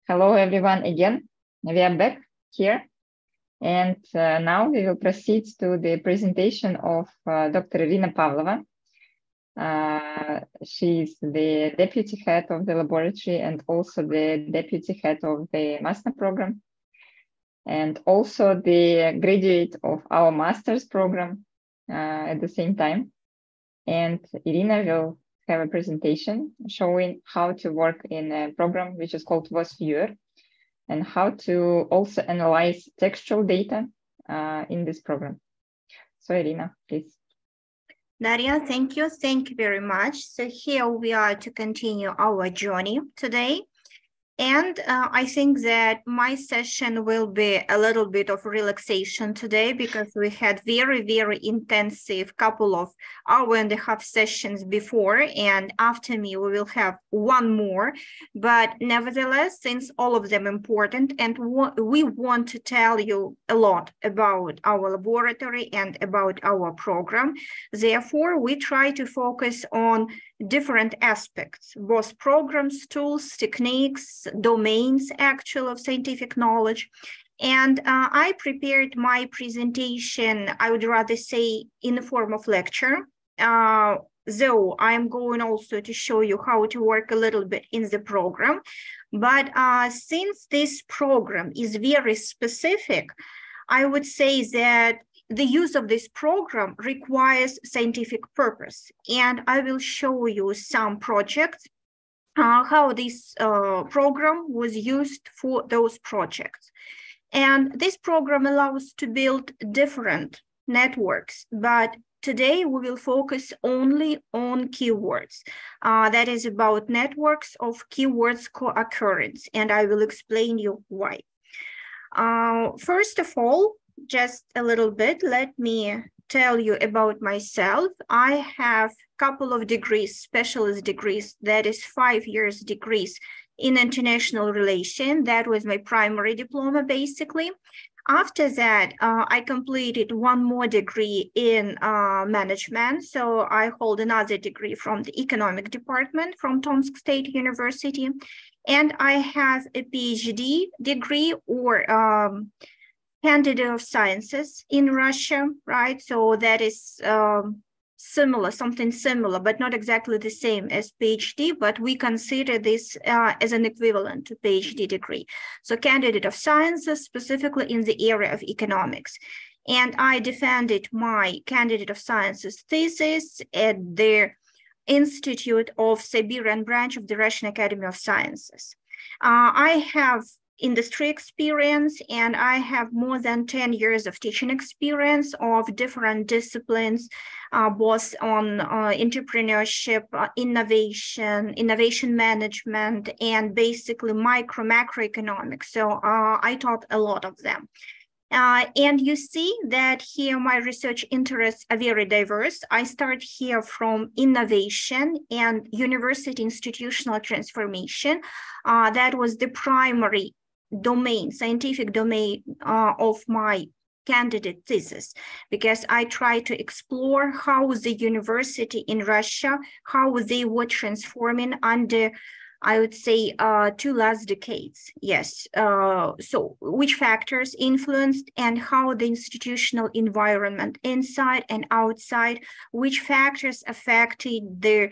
Hello, everyone, again. We are back here. And now we will proceed to the presentation of Dr. Irina Pavlova. She is the deputy head of the laboratory and also the deputy head of the MASNA program, and also the graduate of our master's program at the same time. And Irina will have a presentation showing how to work in a program which is called VOSviewer, and how to also analyze textual data in this program. So Irina, please. Daria, thank you. Thank you very much. So here we are to continue our journey today. And I think that my session will be a little bit of relaxation today because we had very, very intensive couple of hour-and-a-half sessions before, and after me we will have one more. But nevertheless, since all of them important and we want to tell you a lot about our laboratory and about our program, therefore we try to focus on different aspects, both programs, tools, techniques, domains actual of scientific knowledge. And I prepared my presentation, I would rather say, in the form of lecture, though I'm going also to show you how to work a little bit in the program. But since this program is very specific, I would say that the use of this program requires scientific purpose. And I will show you some projects, how this program was used for those projects. And this program allows to build different networks, but today we will focus only on keywords. That is about networks of keywords co-occurrence, and I will explain you why. First of all, just a little bit, let me tell you about myself. I have a couple of degrees, specialist degrees, that is 5 years degrees in international relations. That was my primary diploma, basically. After that, I completed one more degree in management. So I hold another degree from the economic department from Tomsk State University. And I have a PhD degree or candidate of sciences in Russia, right? So that is similar, something similar, but not exactly the same as PhD, but we consider this as an equivalent to PhD degree. So candidate of sciences, specifically in the area of economics. And I defended my candidate of sciences thesis at the Institute of Siberian branch of the Russian Academy of Sciences. I have industry experience, and I have more than 10 years of teaching experience of different disciplines, both on entrepreneurship, innovation management, and basically macroeconomics. So I taught a lot of them. And you see that here my research interests are very diverse. I start here from innovation and university institutional transformation. That was the primary domain, scientific domain of my candidate thesis, because I try to explore how the university in Russia, how they were transforming under, I would say, 2 last decades. Yes. So which factors influenced and how the institutional environment inside and outside, which factors affected the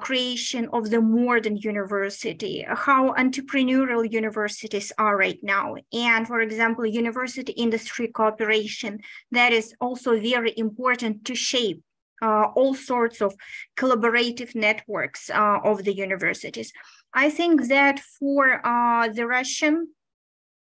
creation of the modern university, how entrepreneurial universities are right now. And for example, university industry cooperation, that is also very important to shape all sorts of collaborative networks of the universities. I think that for the Russian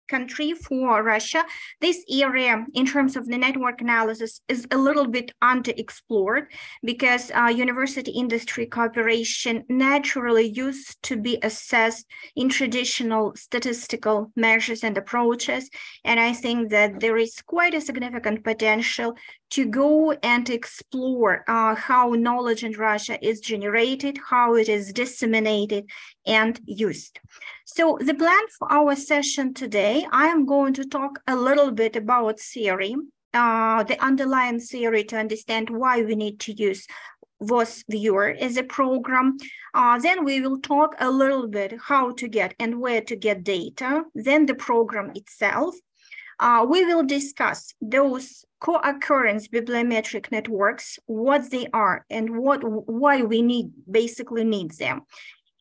country, for Russia, this area in terms of the network analysis is a little bit underexplored because university industry cooperation naturally used to be assessed in traditional statistical measures and approaches. And I think that there is quite a significant potential to go and explore how knowledge in Russia is generated, how it is disseminated and used. So the plan for our session today, I am going to talk a little bit about theory, the underlying theory to understand why we need to use VOSviewer as a program. Then we will talk a little bit how to get and where to get data, then the program itself. We will discuss those co-occurrence bibliometric networks, what they are and why we basically need them.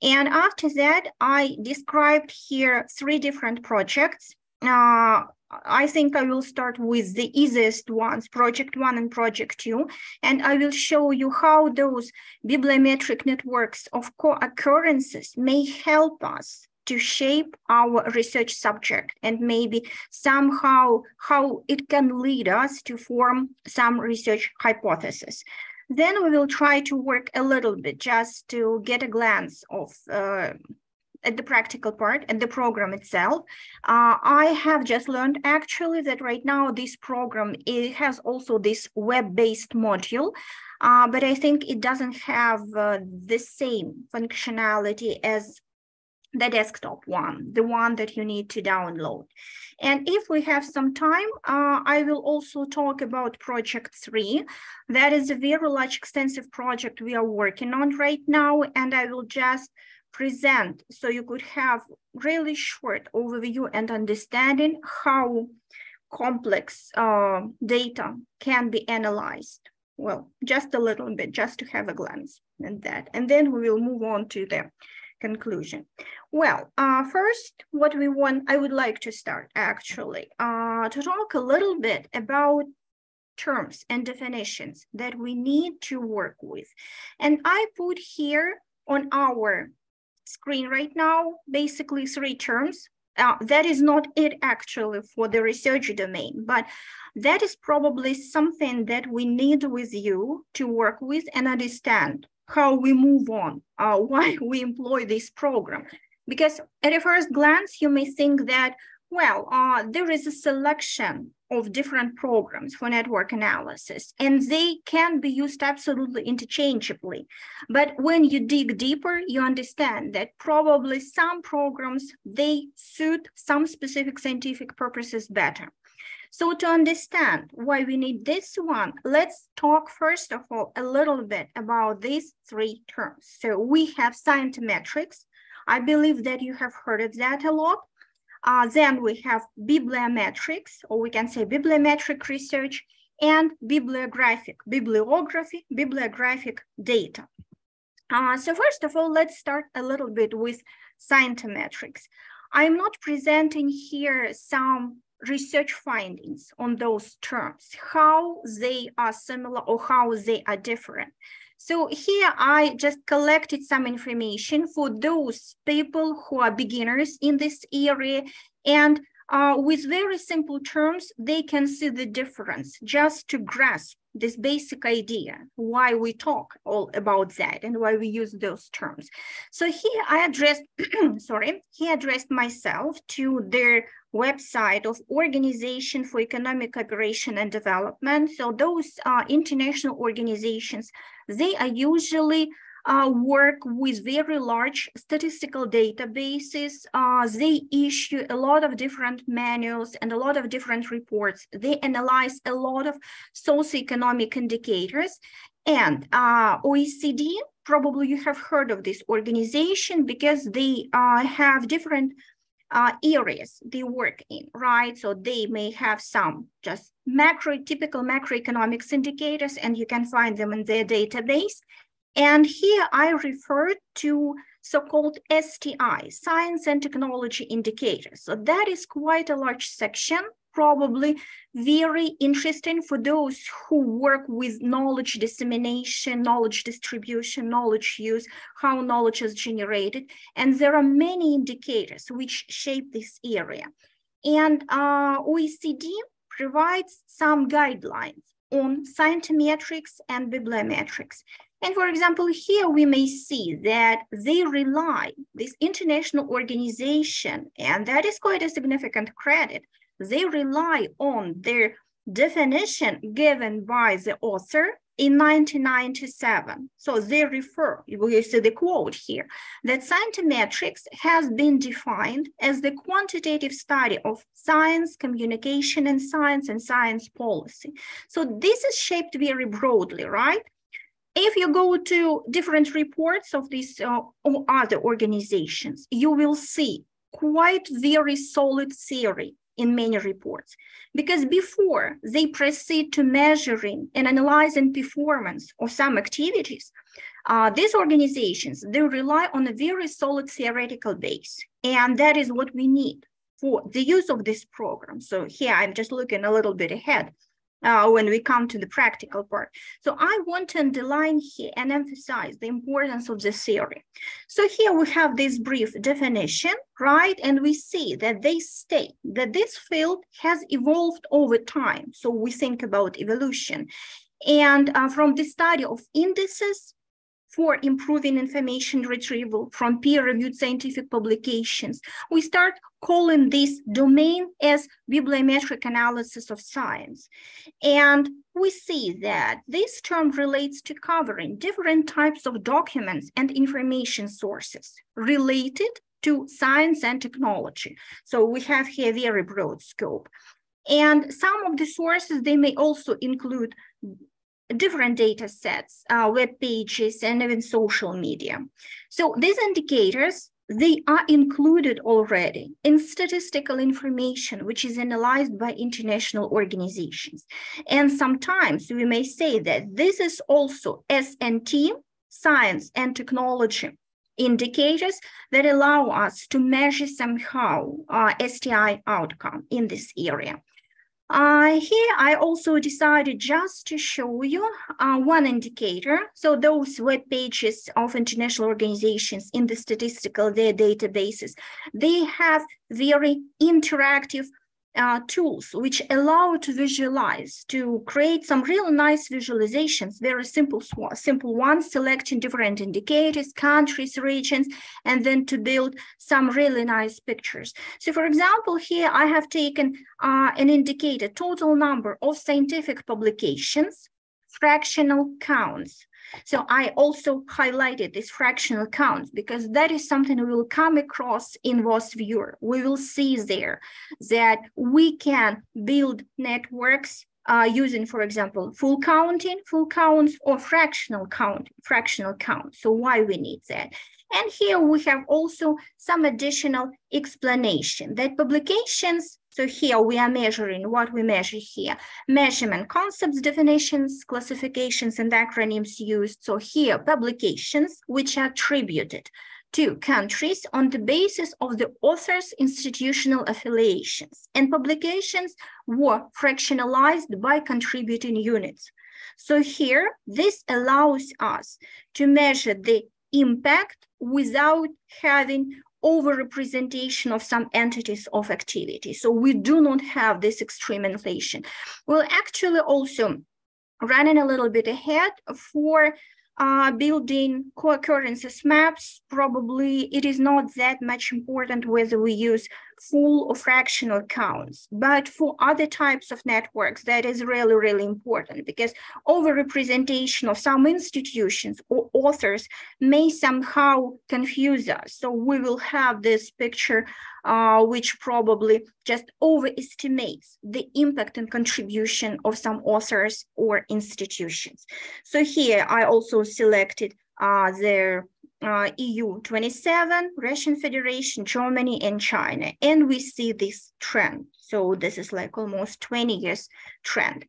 And after that, I described here 3 different projects. I think I will start with the easiest ones, project 1 and project 2, and I will show you how those bibliometric networks of co-occurrences may help us to shape our research subject and maybe somehow how it can lead us to form some research hypothesis. Then we will try to work a little bit just to get a glance of at the practical part and the program itself. I have just learned actually that right now this program, it has also this web-based module, but I think it doesn't have the same functionality as the desktop one, the one that you need to download. And if we have some time, I will also talk about project 3. That is a very large, extensive project we are working on right now, and I will just present so you could have really short overview and understanding how complex data can be analyzed. Well, just a little bit, just to have a glance at that. And then we will move on to the conclusion. Well, first, I would like to start actually to talk a little bit about terms and definitions that we need to work with. And I put here on our screen right now, basically 3 terms. That is not it actually for the research domain, but that is probably something that we need with you to work with and understand how we move on, why we employ this program. Because at a first glance, you may think that, well, there is a selection of different programs for network analysis, and they can be used absolutely interchangeably. But when you dig deeper, you understand that probably some programs, they suit some specific scientific purposes better. So to understand why we need this one, let's talk first of all a little bit about these 3 terms. So we have cientometrics. I believe that you have heard of that a lot. Then we have bibliometrics, or we can say bibliometric research, and bibliographic data. So first of all, let's start a little bit with cientometrics. I'm not presenting here some research findings on those terms, how they are similar or how they are different. So here I just collected some information for those people who are beginners in this area, and with very simple terms, they can see the difference just to grasp this basic idea, why we talk all about that and why we use those terms. So here I addressed, he addressed myself to their website of Organization for Economic Cooperation and Development. So those international organizations, they are usually work with very large statistical databases. They issue a lot of different manuals and a lot of different reports. They analyze a lot of socioeconomic indicators. And OECD, probably you have heard of this organization because they have different areas they work in, right? So they may have some just typical macroeconomics indicators, and you can find them in their database. And here I refer to so-called STI, Science and Technology Indicators. So that is quite a large section, probably very interesting for those who work with knowledge dissemination, knowledge distribution, knowledge use, how knowledge is generated. And there are many indicators which shape this area. And OECD provides some guidelines on cientometrics and bibliometrics. And for example, here we may see that they rely, this international organization, and that is quite a significant credit, they rely on their definition given by the author in 1997. So they refer, you see the quote here, that cientometrics has been defined as the quantitative study of science, communication and science policy. So this is shaped very broadly, right? If you go to different reports of these or other organizations, you will see quite very solid theory in many reports, because before they proceed to measuring and analyzing performance of some activities, these organizations, they rely on a very solid theoretical base, and that is what we need for the use of this program. So here I'm just looking a little bit ahead when we come to the practical part. So I want to underline here and emphasize the importance of the theory. So here we have this brief definition, right? And we see that they state that this field has evolved over time. So we think about evolution. And from the study of indices for improving information retrieval from peer-reviewed scientific publications, we start calling this domain as bibliometric analysis of science. And we see that this term relates to covering different types of documents and information sources related to science and technology. So we have here a very broad scope. And some of the sources, they may also include different data sets, web pages, and even social media. So these indicators, they are included already in statistical information, which is analyzed by international organizations. And sometimes we may say that this is also S&T, science and technology indicators that allow us to measure somehow STI outcome in this area. Here I also decided just to show you one indicator. So those web pages of international organizations in the statistical databases, they have very interactive tools which allow to visualize, to create some really nice visualizations, very simple ones, selecting different indicators, countries, regions, and then to build some really nice pictures. So for example, here I have taken an indicator, total number of scientific publications, fractional counts. So I also highlighted this fractional counts because that is something we will come across in VOSviewer. We will see there that we can build networks using, for example, full counts, or fractional count. So why we need that? And here we have also some additional explanation that publications, so here we are measuring what we measure here, measurement concepts, definitions, classifications, and acronyms used. So here, publications which are attributed to countries on the basis of the author's institutional affiliations, and publications were fractionalized by contributing units. So here, this allows us to measure the impact without having overrepresentation of some entities of activity. So we do not have this extreme inflation. We're actually also running a little bit ahead for building co-occurrences maps. Probably it is not that much important whether we use full or fractional counts, but for other types of networks, that is really, really important because overrepresentation of some institutions or authors may somehow confuse us. So we will have this picture which probably just overestimates the impact and contribution of some authors or institutions. So here I also selected their EU 27, Russian Federation, Germany, and China. And we see this trend. So this is like almost 20 years trend.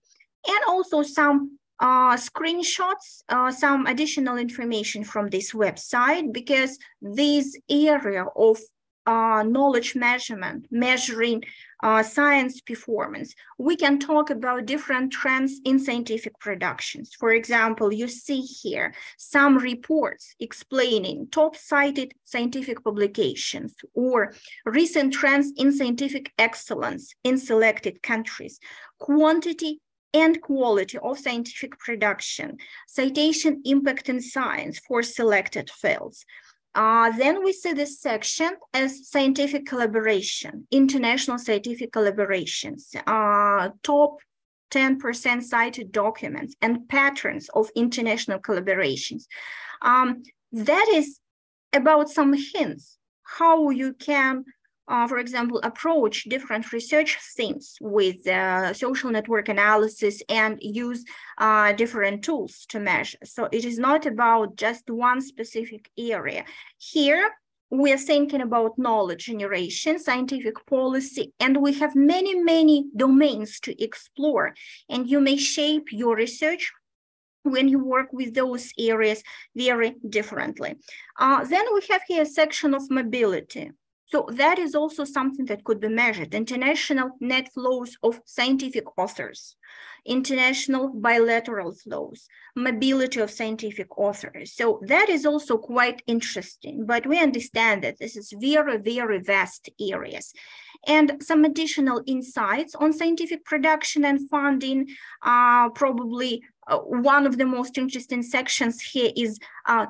And also some screenshots, some additional information from this website, because this area of knowledge measurement, measuring science performance, we can talk about different trends in scientific productions. For example, you see here some reports explaining top cited scientific publications or recent trends in scientific excellence in selected countries, quantity and quality of scientific production, citation impact in science for selected fields. Then we see this section as scientific collaboration, international scientific collaborations, top 10% cited documents and patterns of international collaborations. That is about some hints how you can for example, approach different research themes with social network analysis and use different tools to measure. So it is not about just one specific area. Here, we are thinking about knowledge generation, scientific policy, and we have many, many domains to explore. And you may shape your research when you work with those areas very differently. Then we have here a section of mobility. So that is also something that could be measured. International net flows of scientific authors, international bilateral flows, mobility of scientific authors. So that is also quite interesting, but we understand that this is very, very vast areas. And some additional insights on scientific production and funding, probably one of the most interesting sections here is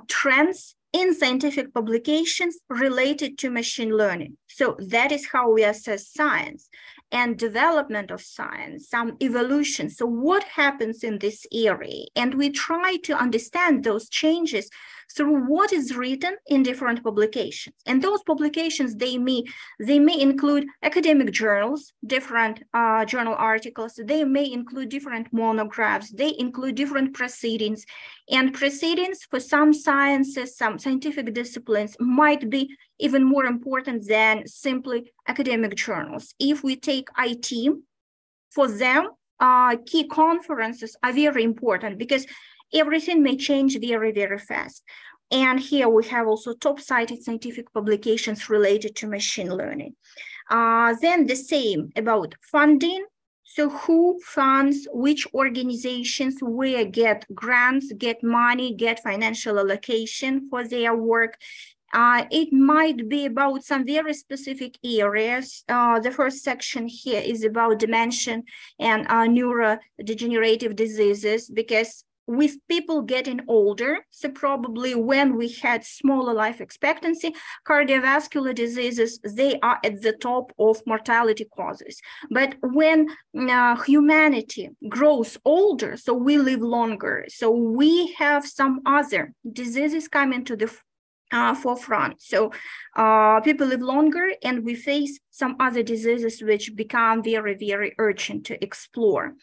trends in scientific publications related to machine learning. So that is how we assess science and development of science, some evolution. So what happens in this area? And we try to understand those changes through what is written in different publications. And those publications, they may include academic journals, different journal articles, they may include different monographs, they include different proceedings. And proceedings for some sciences, some scientific disciplines might be even more important than simply academic journals. If we take IT, for them, key conferences are very important because everything may change very, very fast. And here we have also top-cited scientific publications related to machine learning. Then the same about funding. So who funds which organizations, where get grants, get money, get financial allocation for their work. It might be about some very specific areas. The first section here is about dementia and neurodegenerative diseases, because with people getting older, so probably when we had smaller life expectancy, cardiovascular diseases, they are at the top of mortality causes. But when humanity grows older, so we live longer, so we have some other diseases coming to the forefront. So people live longer and we face some other diseases which become very, very urgent to explore.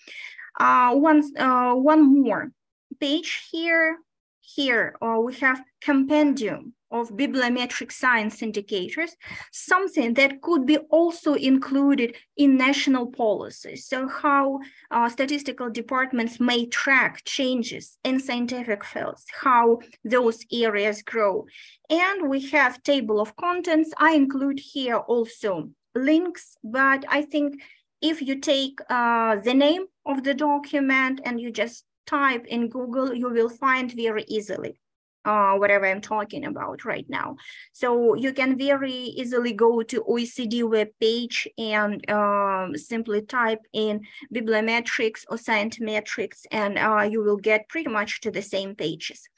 One more page here. Here we have Compendium of bibliometric science indicators, something that could be also included in national policies. So how statistical departments may track changes in scientific fields, how those areas grow. And we have table of contents. I include here also links, but I think if you take the name of the document and you just type in Google, you will find very easily whatever I'm talking about right now. So you can very easily go to OECD webpage and simply type in bibliometrics or cientometrics, and you will get pretty much to the same pages.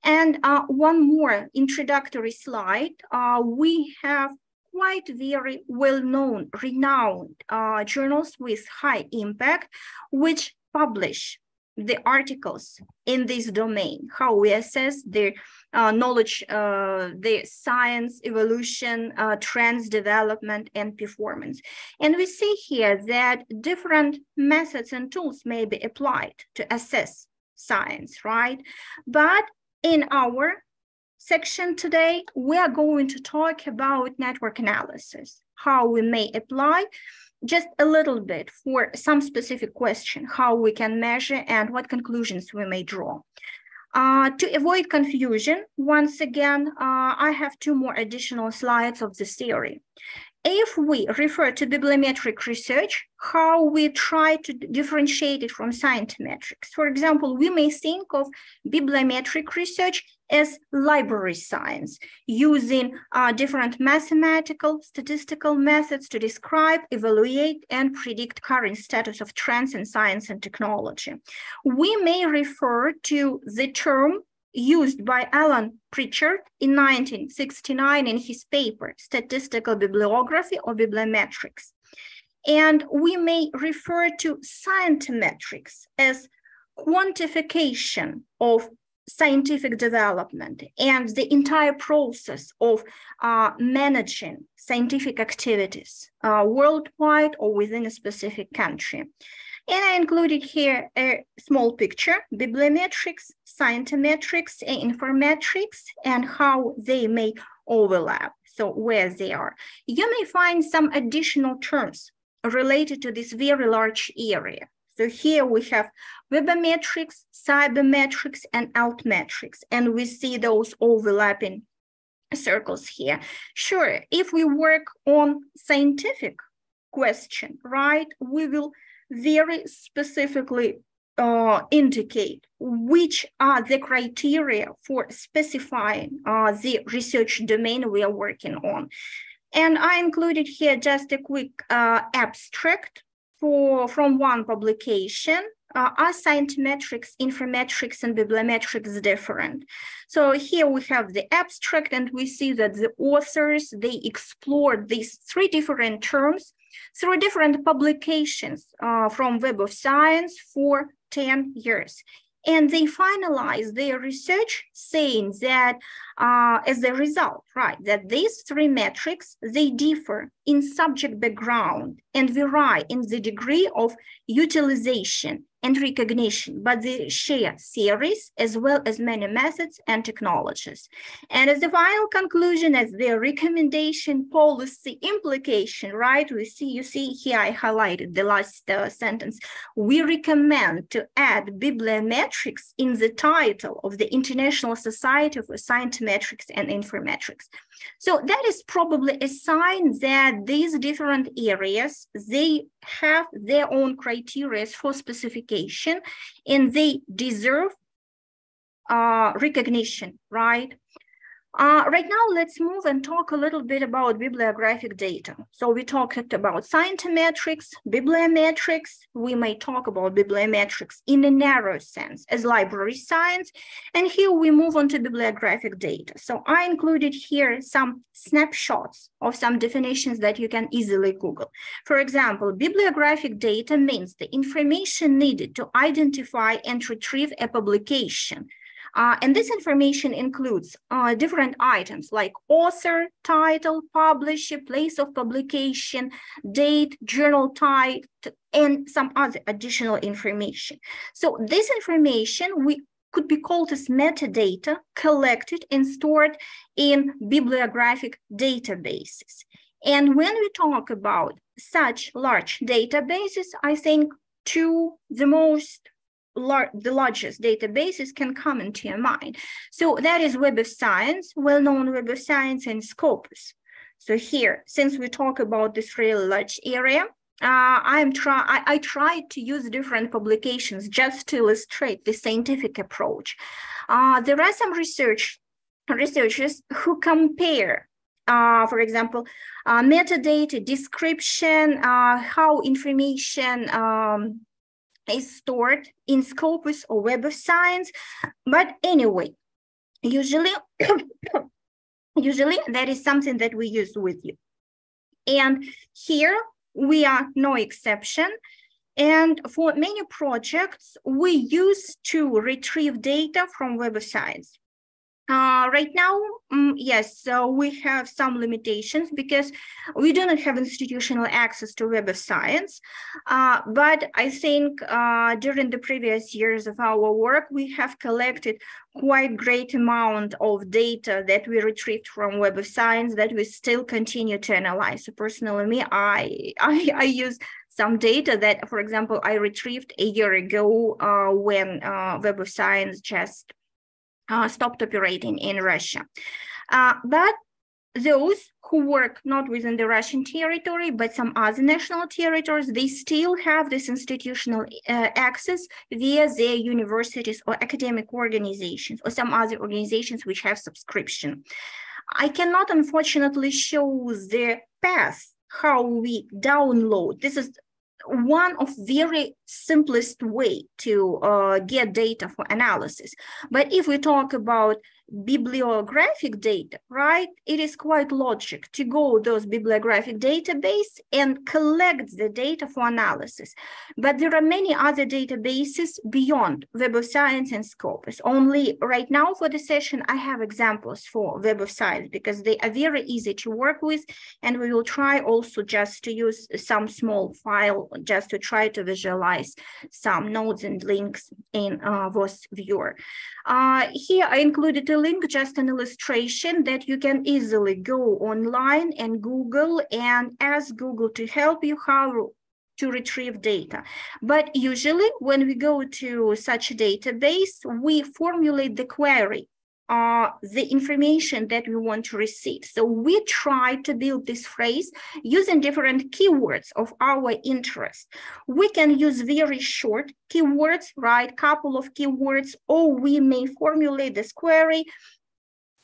And one more introductory slide. We have quite very well-known, renowned journals with high impact, which publish the articles in this domain, how we assess the knowledge, the science, evolution, trends, development, and performance. And we see here that different methods and tools may be applied to assess science, right? But in our section today, we are going to talk about network analysis, how we may apply just a little bit for some specific question, how we can measure and what conclusions we may draw. To avoid confusion, once again, I have two more additional slides of this theory. If we refer to bibliometric research, how we try to differentiate it from cientometrics. For example, we may think of bibliometric research as library science, using different mathematical, statistical methods to describe, evaluate, and predict current status of trends in science and technology. We may refer to the term used by Alan Pritchard in 1969 in his paper, Statistical Bibliography or Bibliometrics. And we may refer to cientometrics as quantification of scientific development and the entire process of managing scientific activities worldwide or within a specific country. And I included here a small picture, bibliometrics, cientometrics, and informatics, and how they may overlap, so where they are. You may find some additional terms related to this very large area. So here we have webometrics, cybermetrics, and altmetrics, and we see those overlapping circles here. Sure, if we work on scientific question, right, we will very specifically indicate which are the criteria for specifying the research domain we are working on. And I included here just a quick abstract from one publication. Are cientometrics, informatics, and bibliometrics different? So here we have the abstract, and we see that the authors, they explored these three different terms through different publications from Web of Science for 10 years. And they finalized their research saying that as a result, right, that these three metrics, they differ in subject background and vary in the degree of utilization and recognition, but they share theories as well as many methods and technologies. And as the final conclusion, as their recommendation, policy, implication, right, you see here I highlighted the last sentence. We recommend to add bibliometrics in the title of the International Society for Cientometrics and Informatics. So that is probably a sign that these different areas, they have their own criteria for specification and they deserve recognition, right? Right now, let's move and talk a little bit about bibliographic data. So we talked about cientometrics, bibliometrics. We may talk about bibliometrics in a narrow sense as library science. And here we move on to bibliographic data. So I included here some snapshots of some definitions that you can easily Google. For example, bibliographic data means the information needed to identify and retrieve a publication. And this information includes different items like author, title, publisher, place of publication, date, journal type, and some other additional information. So this information could be called as metadata collected and stored in bibliographic databases. And when we talk about such large databases, I think the largest databases can come into your mind. So that is Web of Science, well-known Web of Science, and Scopus. So here, since we talk about this really large area, I tried to use different publications just to illustrate the scientific approach. There are some researchers who compare, for example, metadata, description, how information is stored in Scopus or Web of Science. But anyway, usually that is something that we use with you. And here we are no exception. And for many projects, we use to retrieve data from Web of Science. Right now, yes, so we have some limitations because we do not have institutional access to Web of Science. But I think during the previous years of our work, we have collected quite great amount of data that we retrieved from Web of Science that we still continue to analyze. So personally, I use some data that, for example, I retrieved a year ago when Web of Science just stopped operating in Russia. But those who work not within the Russian territory, but some other national territories, they still have this institutional access via their universities or academic organizations or some other organizations which have subscription. I cannot unfortunately show the path how we download. This is one of very simplest way to get data for analysis. But if we talk about bibliographic data, right? It is quite logic to go those bibliographic database and collect the data for analysis. But there are many other databases beyond Web of Science and Scopus. Only right now for the session, I have examples for Web of Science because they are very easy to work with. And we will try also just to use some small file just to try to visualize some nodes and links in VOSviewer. Here I included a link, just an illustration that you can easily go online and Google and ask Google to help you how to retrieve data. But usually when we go to such a database, we formulate the query, the information that we want to receive. So we try to build this phrase using different keywords of our interest. We can use very short keywords, right? Couple of keywords, or we may formulate this query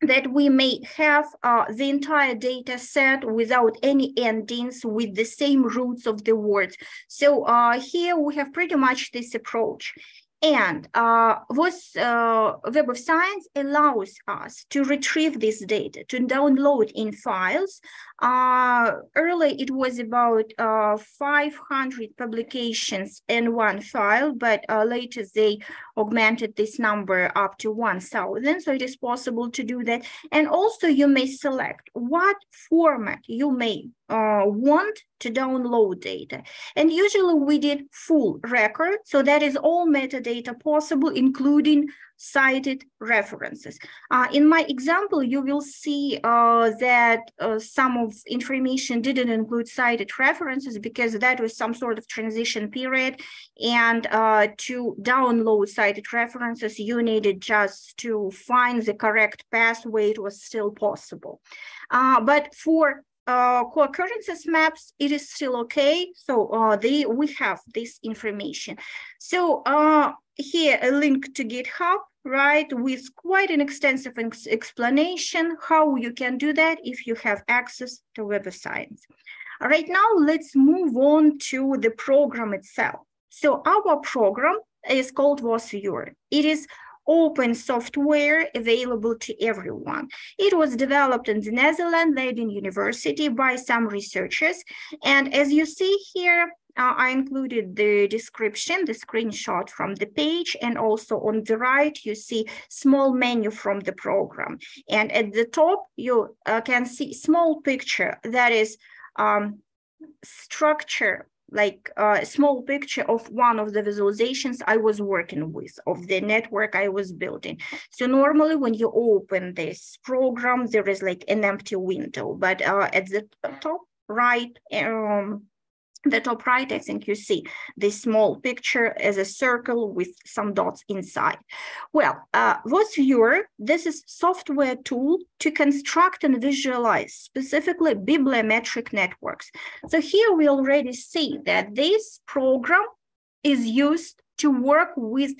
that we may have the entire data set without any endings with the same roots of the words. So here we have pretty much this approach. And Web of Science allows us to retrieve this data, to download in files. Early, it was about 500 publications in one file, but later they augmented this number up to 1,000. So it is possible to do that. And also you may select what format you may want to download data. And usually we did full record. So that is all metadata possible, including cited references. In my example, you will see that some of information didn't include cited references because that was some sort of transition period. And to download cited references, you needed just to find the correct pathway. It was still possible. But for co-occurrences maps, it is still okay. So we have this information. So here a link to GitHub, right, with quite an extensive explanation how you can do that if you have access to Web of Science. Right now, let's move on to the program itself. So our program is called VOSviewer. It is open software available to everyone. It was developed in the Netherlands, Leiden University by some researchers. And as you see here, I included the description, the screenshot from the page, and also on the right, you see small menu from the program. And at the top, you can see small picture that is structure, like a small picture of one of the visualizations I was working with, of the network I was building. So normally when you open this program, there is like an empty window, but at the top right, I think you see this small picture as a circle with some dots inside. Well, VOSviewer, this is software tool to construct and visualize specifically bibliometric networks. So here we already see that this program is used to work with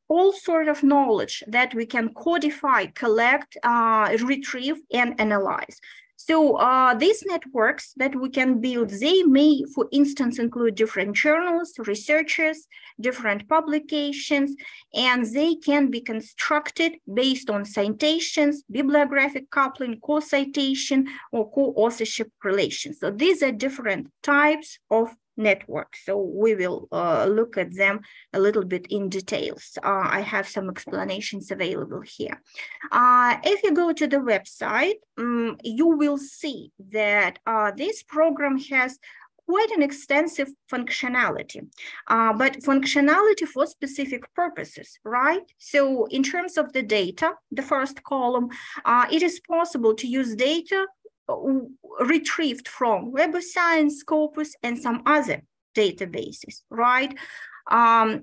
all sort of knowledge that we can codify, collect, retrieve, and analyze. So these networks that we can build, they may, for instance, include different journals, researchers, different publications, and they can be constructed based on citations, bibliographic coupling, co-citation, or co-authorship relations. So these are different types of networks. So we will look at them a little bit in details. I have some explanations available here. If you go to the website, you will see that this program has quite an extensive functionality, but functionality for specific purposes, right? So in terms of the data, the first column, it is possible to use data retrieved from Web of Science, Scopus, and some other databases, right?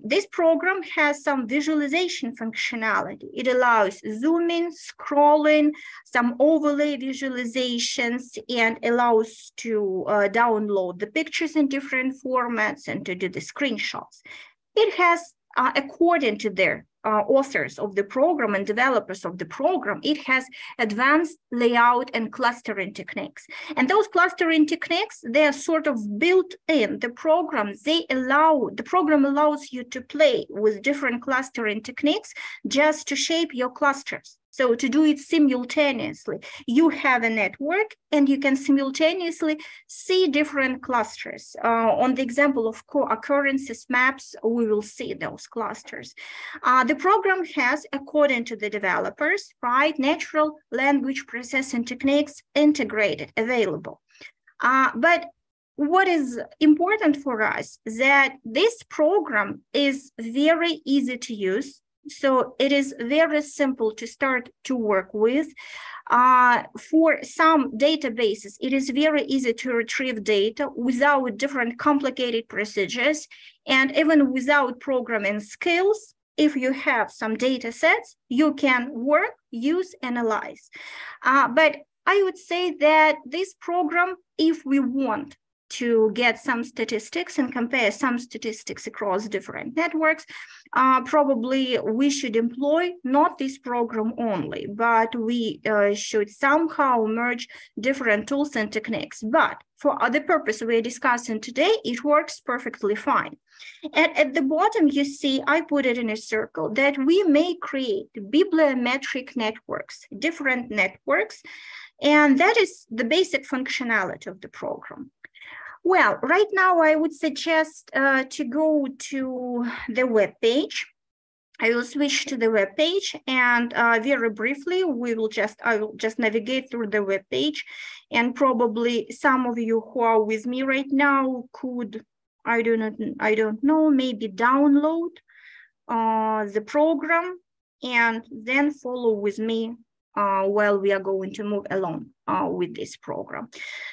This program has some visualization functionality. It allows zooming, scrolling, some overlay visualizations, and allows to download the pictures in different formats and to do the screenshots. It has, according to their authors of the program and developers of the program, it has advanced layout and clustering techniques. And those clustering techniques, they are sort of built in the program. The program allows you to play with different clustering techniques just to shape your clusters. So to do it simultaneously, you have a network and you can simultaneously see different clusters. On the example of co-occurrences maps, we will see those clusters. The program has, according to the developers, right, natural language processing techniques integrated, available. But what is important for us is that this program is very easy to use. So it is very simple to start to work with. For some databases, it is very easy to retrieve data without different complicated procedures, and even without programming skills. If you have some data sets, you can work, use, analyze. But I would say that this program, if we want to get some statistics and compare some statistics across different networks, probably we should employ not this program only, but we should somehow merge different tools and techniques. But for the purpose we're discussing today, it works perfectly fine. And at the bottom, you see, I put it in a circle, that we may create bibliometric networks, different networks, and that is the basic functionality of the program. Well, right now I would suggest to go to the web page. I will switch to the web page, and very briefly I will just navigate through the web page, and probably some of you who are with me right now could, I don't know, maybe download the program and then follow with me while we are going to move along with this program.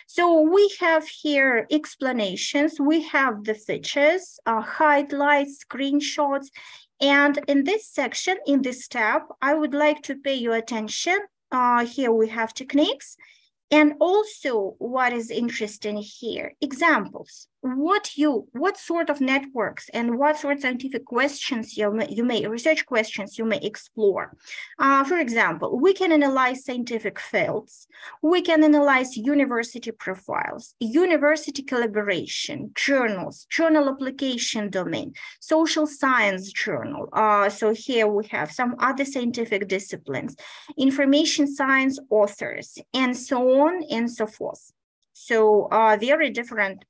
So we have here explanations, we have the features, highlights, screenshots, and in this section, in this tab, I would like to pay your attention. Here we have techniques, and also what is interesting here, examples. What sort of networks and what sort of scientific questions research questions you may explore. For example, we can analyze scientific fields. We can analyze university profiles, university collaboration, journals, journal application domain, social science journal. So here we have some other scientific disciplines, information science authors, and so on and so forth. So very different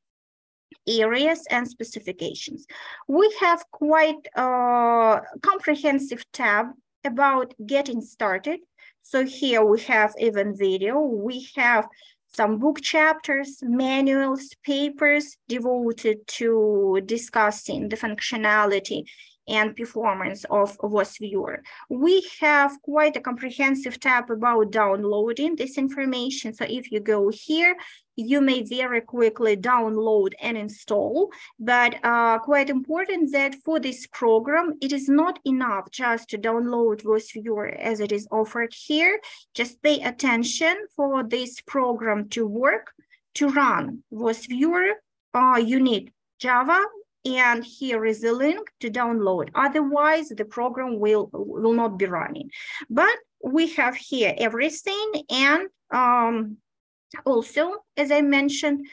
areas and specifications. We have quite a comprehensive tab about getting started. So here we have even video, we have some book chapters, manuals, papers devoted to discussing the functionality and performance of VOSviewer. We have quite a comprehensive tab about downloading this information. So if you go here, you may very quickly download and install, but quite important that for this program, it is not enough just to download VOSviewer as it is offered here. Just pay attention for this program to work, to run VOSviewer, you need Java, and here is the link to download. Otherwise, the program will not be running. But we have here everything, and also, as I mentioned,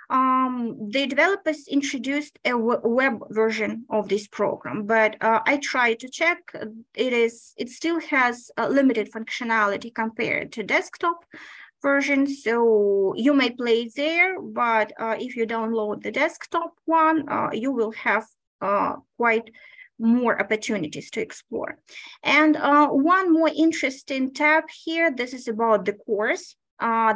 the developers introduced a web version of this program, but I tried to check. It still has a limited functionality compared to desktop version, so you may play there, but if you download the desktop one, you will have quite more opportunities to explore. And one more interesting tab here, this is about the course.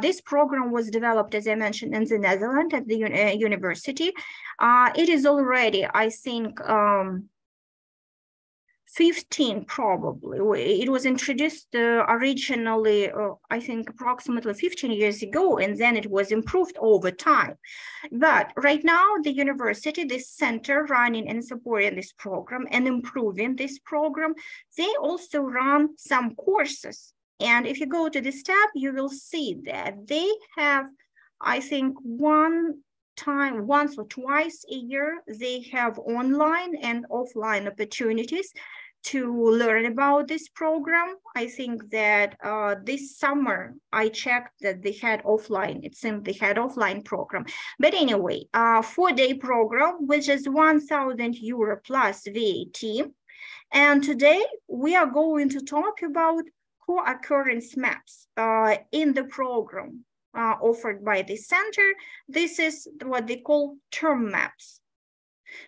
This program was developed, as I mentioned, in the Netherlands at the university. It is already, I think, 15 probably. It was introduced originally, I think, approximately 15 years ago, and then it was improved over time. But right now, the university, this center running and supporting this program and improving this program, they also run some courses. And if you go to this tab, you will see that they have, I think, once or twice a year, they have online and offline opportunities to learn about this program. I think that this summer, I checked that they had offline, it seemed they had offline program. But anyway, 4-day program, which is €1,000 plus VAT. And today we are going to talk about co-occurrence maps in the program offered by the center. This is what they call term maps.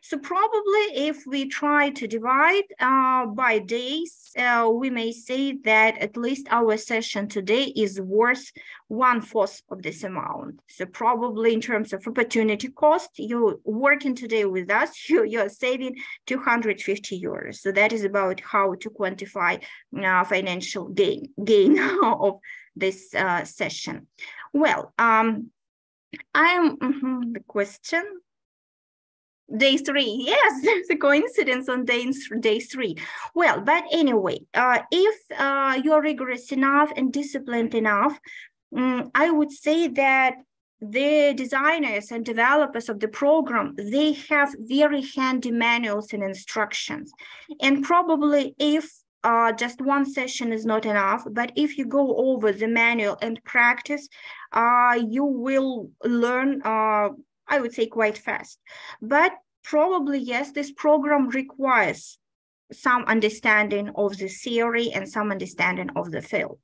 So probably if we try to divide by days, we may say that at least our session today is worth 1/4 of this amount. So probably in terms of opportunity cost, you working today with us, you're saving 250 euros. So that is about how to quantify financial gain of this session. Well, the question. Day 3, yes, there's a coincidence on day 3. Well, but anyway, if you're rigorous enough and disciplined enough, I would say that the designers and developers of the program, they have very handy manuals and instructions. And probably if just one session is not enough, but if you go over the manual and practice, you will learn I would say quite fast. But probably, yes, this program requires some understanding of the theory and some understanding of the field.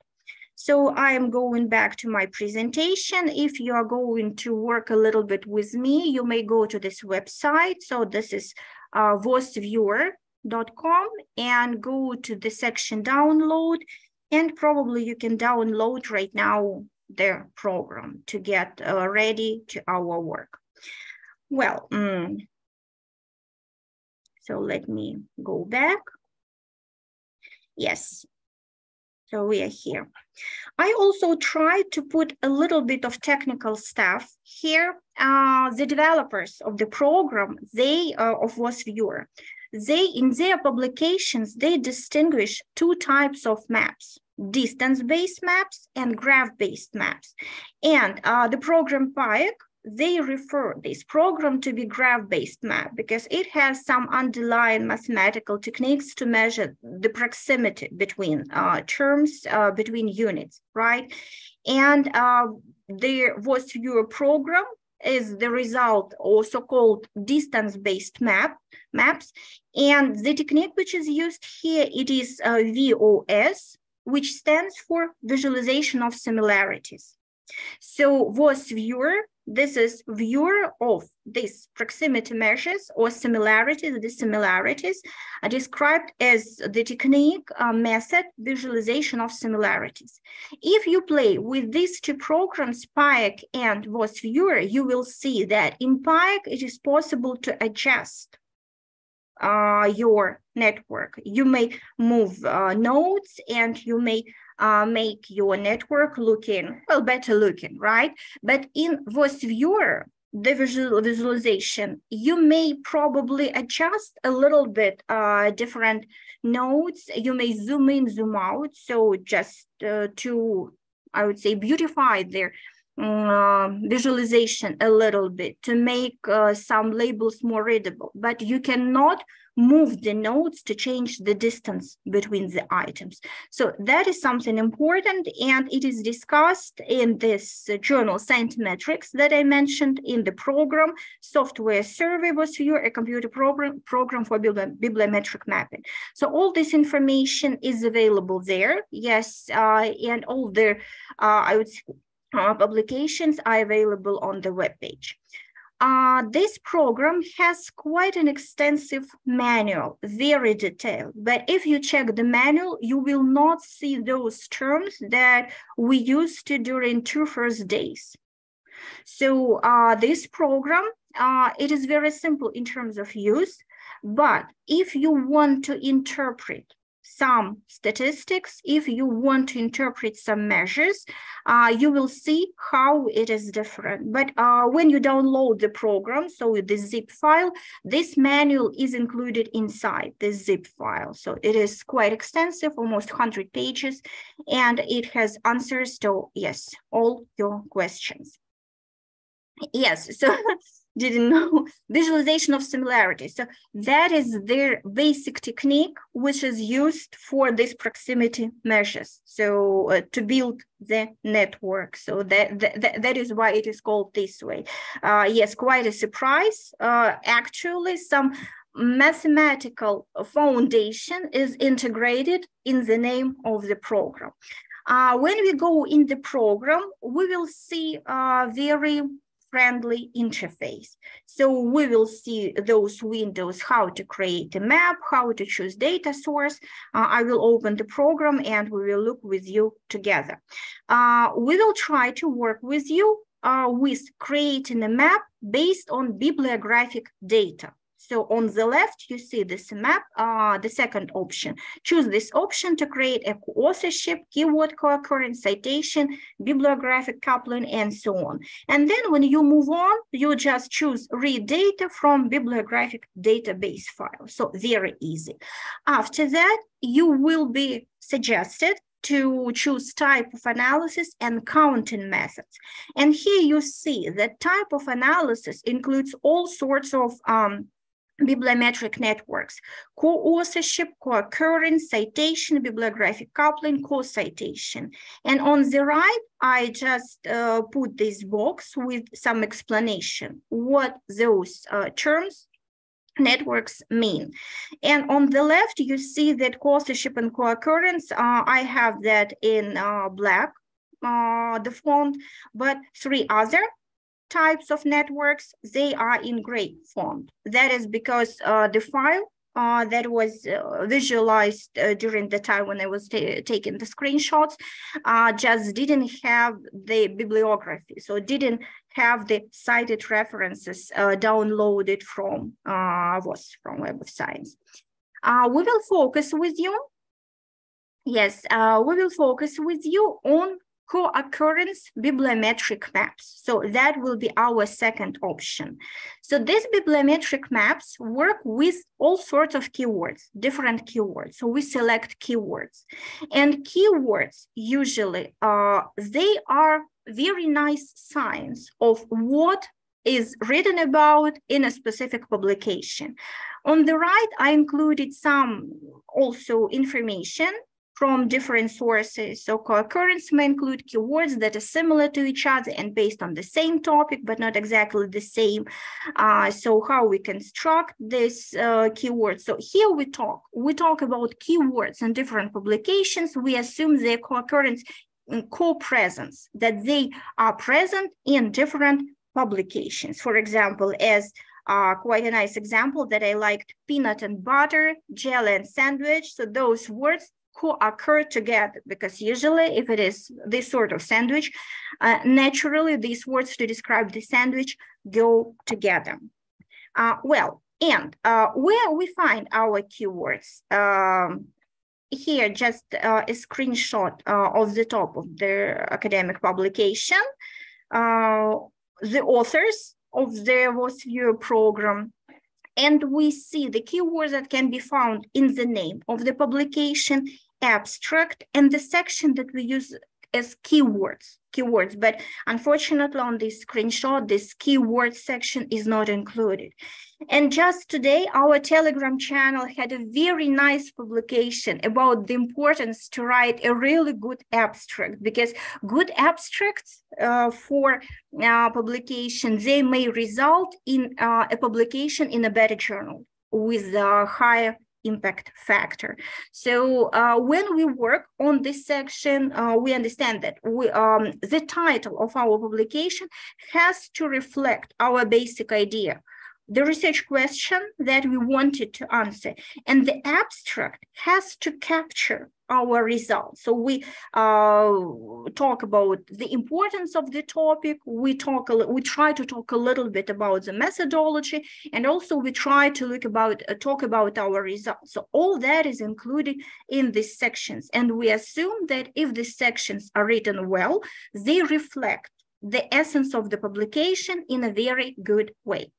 So I am going back to my presentation. If you are going to work a little bit with me, you may go to this website. So this is VOSviewer.com and go to the section download, and probably you can download right now their program to get ready to our work. Well, so let me go back. Yes, so we are here. I also tried to put a little bit of technical stuff here. The developers of the program, of VOSviewer, in their publications, they distinguish 2 types of maps: distance-based maps and graph-based maps. And the program PAEK, they refer this program to be graph-based map because it has some underlying mathematical techniques to measure the proximity between terms, between units, right? And the VOSviewer program is the result, also called distance-based maps. And the technique which is used here, it is VOS, which stands for visualization of similarities. So VOSviewer, this is viewer of these proximity measures or similarities. The similarities are described as the technique method visualization of similarities. If you play with these 2 programs, PAEK and VOSviewer, you will see that in PAEK it is possible to adjust your network. You may move nodes and you may make your network looking, well, better looking, right? But in VOSviewer, the visualization, you may probably adjust a little bit different nodes. You may zoom in, zoom out. So just to, I would say, beautify their visualization a little bit to make some labels more readable, but you cannot move the nodes to change the distance between the items. So that is something important, and it is discussed in this journal Cientometrics that I mentioned in the program Software Survey VOSviewer, a computer program for bibliometric mapping. So all this information is available there, yes, and all the, I would say, publications are available on the webpage. This program has quite an extensive manual, very detailed, but if you check the manual, you will not see those terms that we used to during 2 first days. So this program, it is very simple in terms of use, but if you want to interpret some statistics, if you want to interpret some measures, you will see how it is different. But when you download the program, so the zip file, this manual is included inside the zip file. So it is quite extensive, almost 100 pages, and it has answers to, yes, all your questions. Yes, so didn't know, visualization of similarities. So that is their basic technique, which is used for these proximity measures. So to build the network. So that is why it is called this way. Yes, quite a surprise. Actually, some mathematical foundation is integrated in the name of the program. When we go in the program, we will see a very friendly interface. So we will see those windows, how to create a map, how to choose data source. I will open the program and we will look with you together. We will try to work with you with creating a map based on bibliographic data. So on the left, you see this map, the second option. Choose this option to create a co-authorship, keyword co-occurrence, citation, bibliographic coupling, and so on. And then when you move on, you just choose read data from bibliographic database file. So very easy. After that, you will be suggested to choose type of analysis and counting methods. And here you see that type of analysis includes all sorts of bibliometric networks: co-authorship, co-occurrence, citation, bibliographic coupling, co-citation. And on the right, I just put this box with some explanation what those terms, networks, mean. And on the left, you see that co-authorship and co-occurrence, I have that in black, the font, but three other types of networks, they are in gray font. That is because the file that was visualized during the time when I was taking the screenshots just didn't have the bibliography, so didn't have the cited references downloaded from VOS, from Web of Science. We will focus with you, yes, we will focus with you on co-occurrence bibliometric maps. So that will be our second option. So these bibliometric maps work with all sorts of keywords, different keywords. So we select keywords. And keywords usually, they are very nice signs of what is written about in a specific publication. On the right, I included some also information from different sources. So co-occurrence may include keywords that are similar to each other and based on the same topic, but not exactly the same. So how we construct this keyword. So here we talk about keywords in different publications. We assume their co-occurrence in co-presence, that they are present in different publications. For example, as quite a nice example that I liked, peanut and butter, jelly and sandwich. So those words co-occur together, because usually if it is this sort of sandwich, naturally these words to describe the sandwich go together. Well, and where we find our keywords, here just a screenshot of the top of the academic publication, the authors of the VOSviewer program, and we see the keywords that can be found in the name of the publication, abstract, and the section that we use as keywords. But unfortunately on this screenshot, this keyword section is not included. And just today, our Telegram channel had a very nice publication about the importance to write a really good abstract, because good abstracts for publication, they may result in a publication in a better journal with a higher impact factor. So when we work on this section, we understand that the title of our publication has to reflect our basic idea, the research question that we wanted to answer, and the abstract has to capture our results. So we talk about the importance of the topic, we try to talk a little bit about the methodology, and also we try to talk about our results. So all that is included in these sections, and we assume that if these sections are written well, they reflect the essence of the publication in a very good way.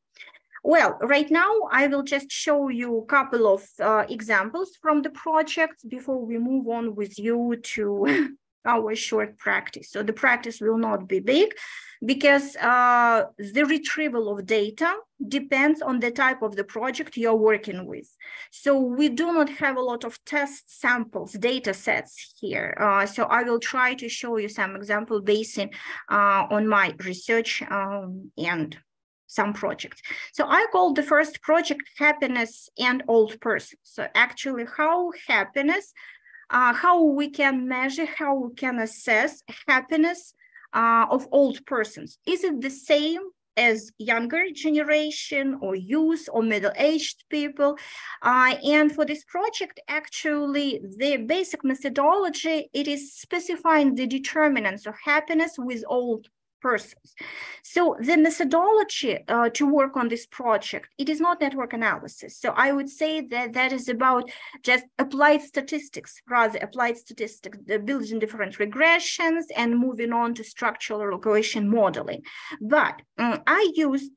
Well, right now, I will just show you a couple of examples from the projects before we move on with you to our short practice. So the practice will not be big because the retrieval of data depends on the type of the project you're working with. So we do not have a lot of test samples, data sets here. So I will try to show you some example based on my research and some projects. So I called the first project Happiness and Old Persons. So actually how happiness, how we can measure, how we can assess happiness of old persons. Is it the same as younger generation or youth or middle-aged people? And for this project, actually, the basic methodology, it is specifying the determinants of happiness with old persons. So the methodology to work on this project, it is not network analysis. So I would say that that is about just applied statistics, rather applied statistics, building different regressions and moving on to structural regression modeling. But I used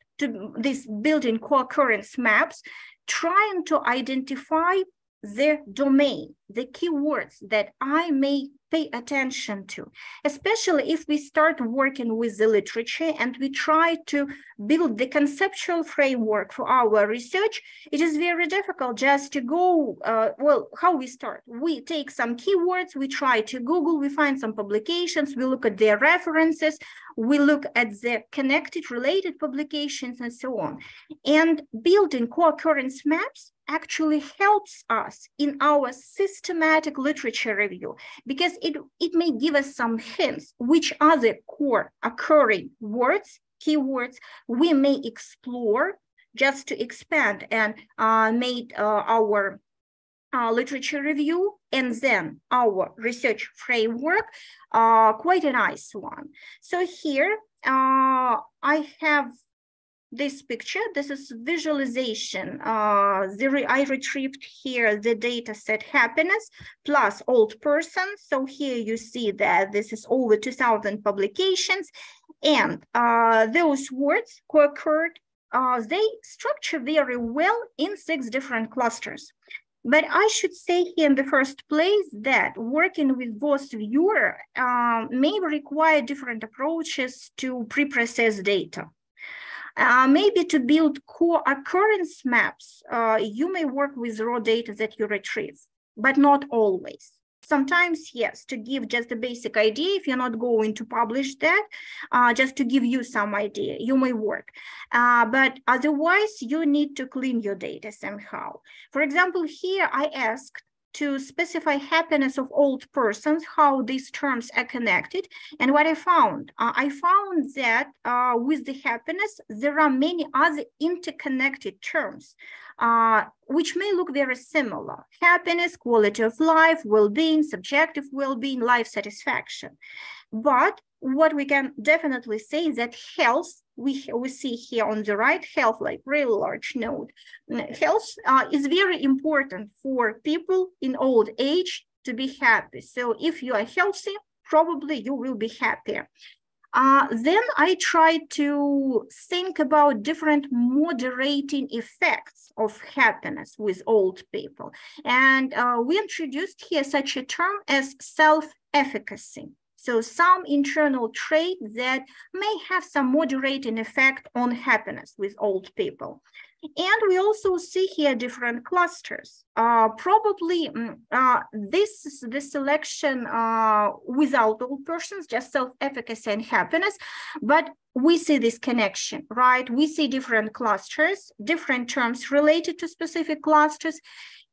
this building co-occurrence maps, trying to identify the domain, the keywords that I may pay attention to, especially if we start working with the literature and we try to build the conceptual framework for our research. It is very difficult just to go, well, how we start. We take some keywords, we try to Google, we find some publications, we look at their references, we look at the connected, related publications, and so on. And building co-occurrence maps actually helps us in our systematic literature review, because it may give us some hints which are the core occurring words, keywords we may explore just to expand and make our literature review and then our research framework quite a nice one. So here I have this picture. This is visualization. I retrieved here the data set happiness plus old person. So here you see that this is over 2,000 publications, and those words co-occurred, they structure very well in 6 different clusters. But I should say here in the first place that working with VOSviewer may require different approaches to pre-process data. Maybe to build co-occurrence maps, you may work with raw data that you retrieve, but not always. Sometimes, yes, to give just a basic idea, if you're not going to publish that, just to give you some idea, you may work. But otherwise, you need to clean your data somehow. For example, here I asked to specify happiness of old persons, how these terms are connected. And what I found that with the happiness, there are many other interconnected terms, which may look very similar. Happiness, quality of life, well-being, subjective well-being, life satisfaction. But what we can definitely say is that health, we see here on the right, health, like really large node. Health is very important for people in old age to be happy. So if you are healthy, probably you will be happier. Then I try to think about different moderating effects of happiness with old people. And we introduced here such a term as self-efficacy. So some internal trait that may have some moderating effect on happiness with old people. And we also see here different clusters. Probably this is the selection without old persons, just self-efficacy and happiness, but we see this connection, right? We see different clusters, different terms related to specific clusters,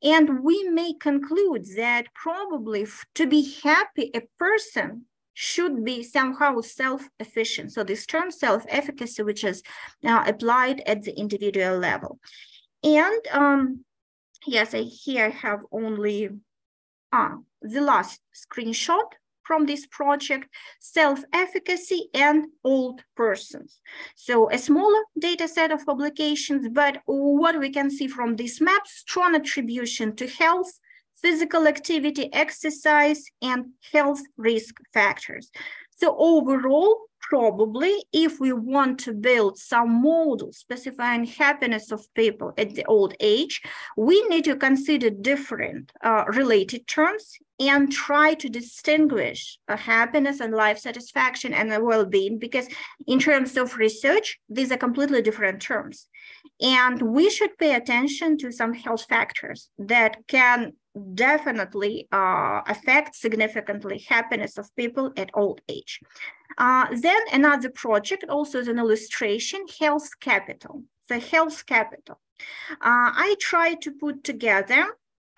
and we may conclude that probably to be happy, a person should be somehow self-efficient. So this term self-efficacy, which is applied at the individual level. And yes, here I have only the last screenshot from this project, self-efficacy and old persons. So a smaller data set of publications, but what we can see from these maps, strong attribution to health, physical activity, exercise, and health risk factors. So overall, probably if we want to build some model specifying happiness of people at the old age, we need to consider different related terms and try to distinguish happiness and life satisfaction and well-being, because in terms of research, these are completely different terms. And we should pay attention to some health factors that can definitely affect significantly happiness of people at old age. Then another project, also as an illustration, HealthCapital. So HealthCapital. I try to put together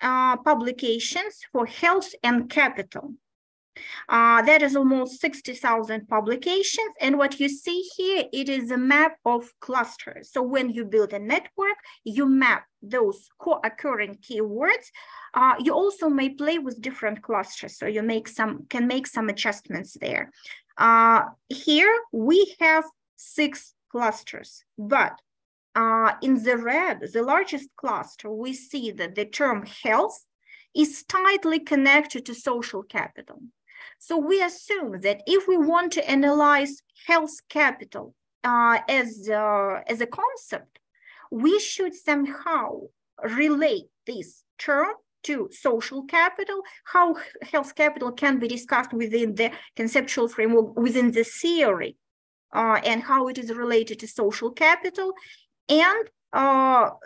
publications for health and capital. That is almost 60,000 publications. And what you see here, it is a map of clusters. So when you build a network, you map those co-occurring keywords. You also may play with different clusters. So you can make some adjustments there. Here we have 6 clusters, but in the red, the largest cluster, we see that the term health is tightly connected to social capital. So we assume that if we want to analyze health capital as a concept, we should somehow relate this term to social capital, how health capital can be discussed within the conceptual framework, within the theory, and how it is related to social capital. And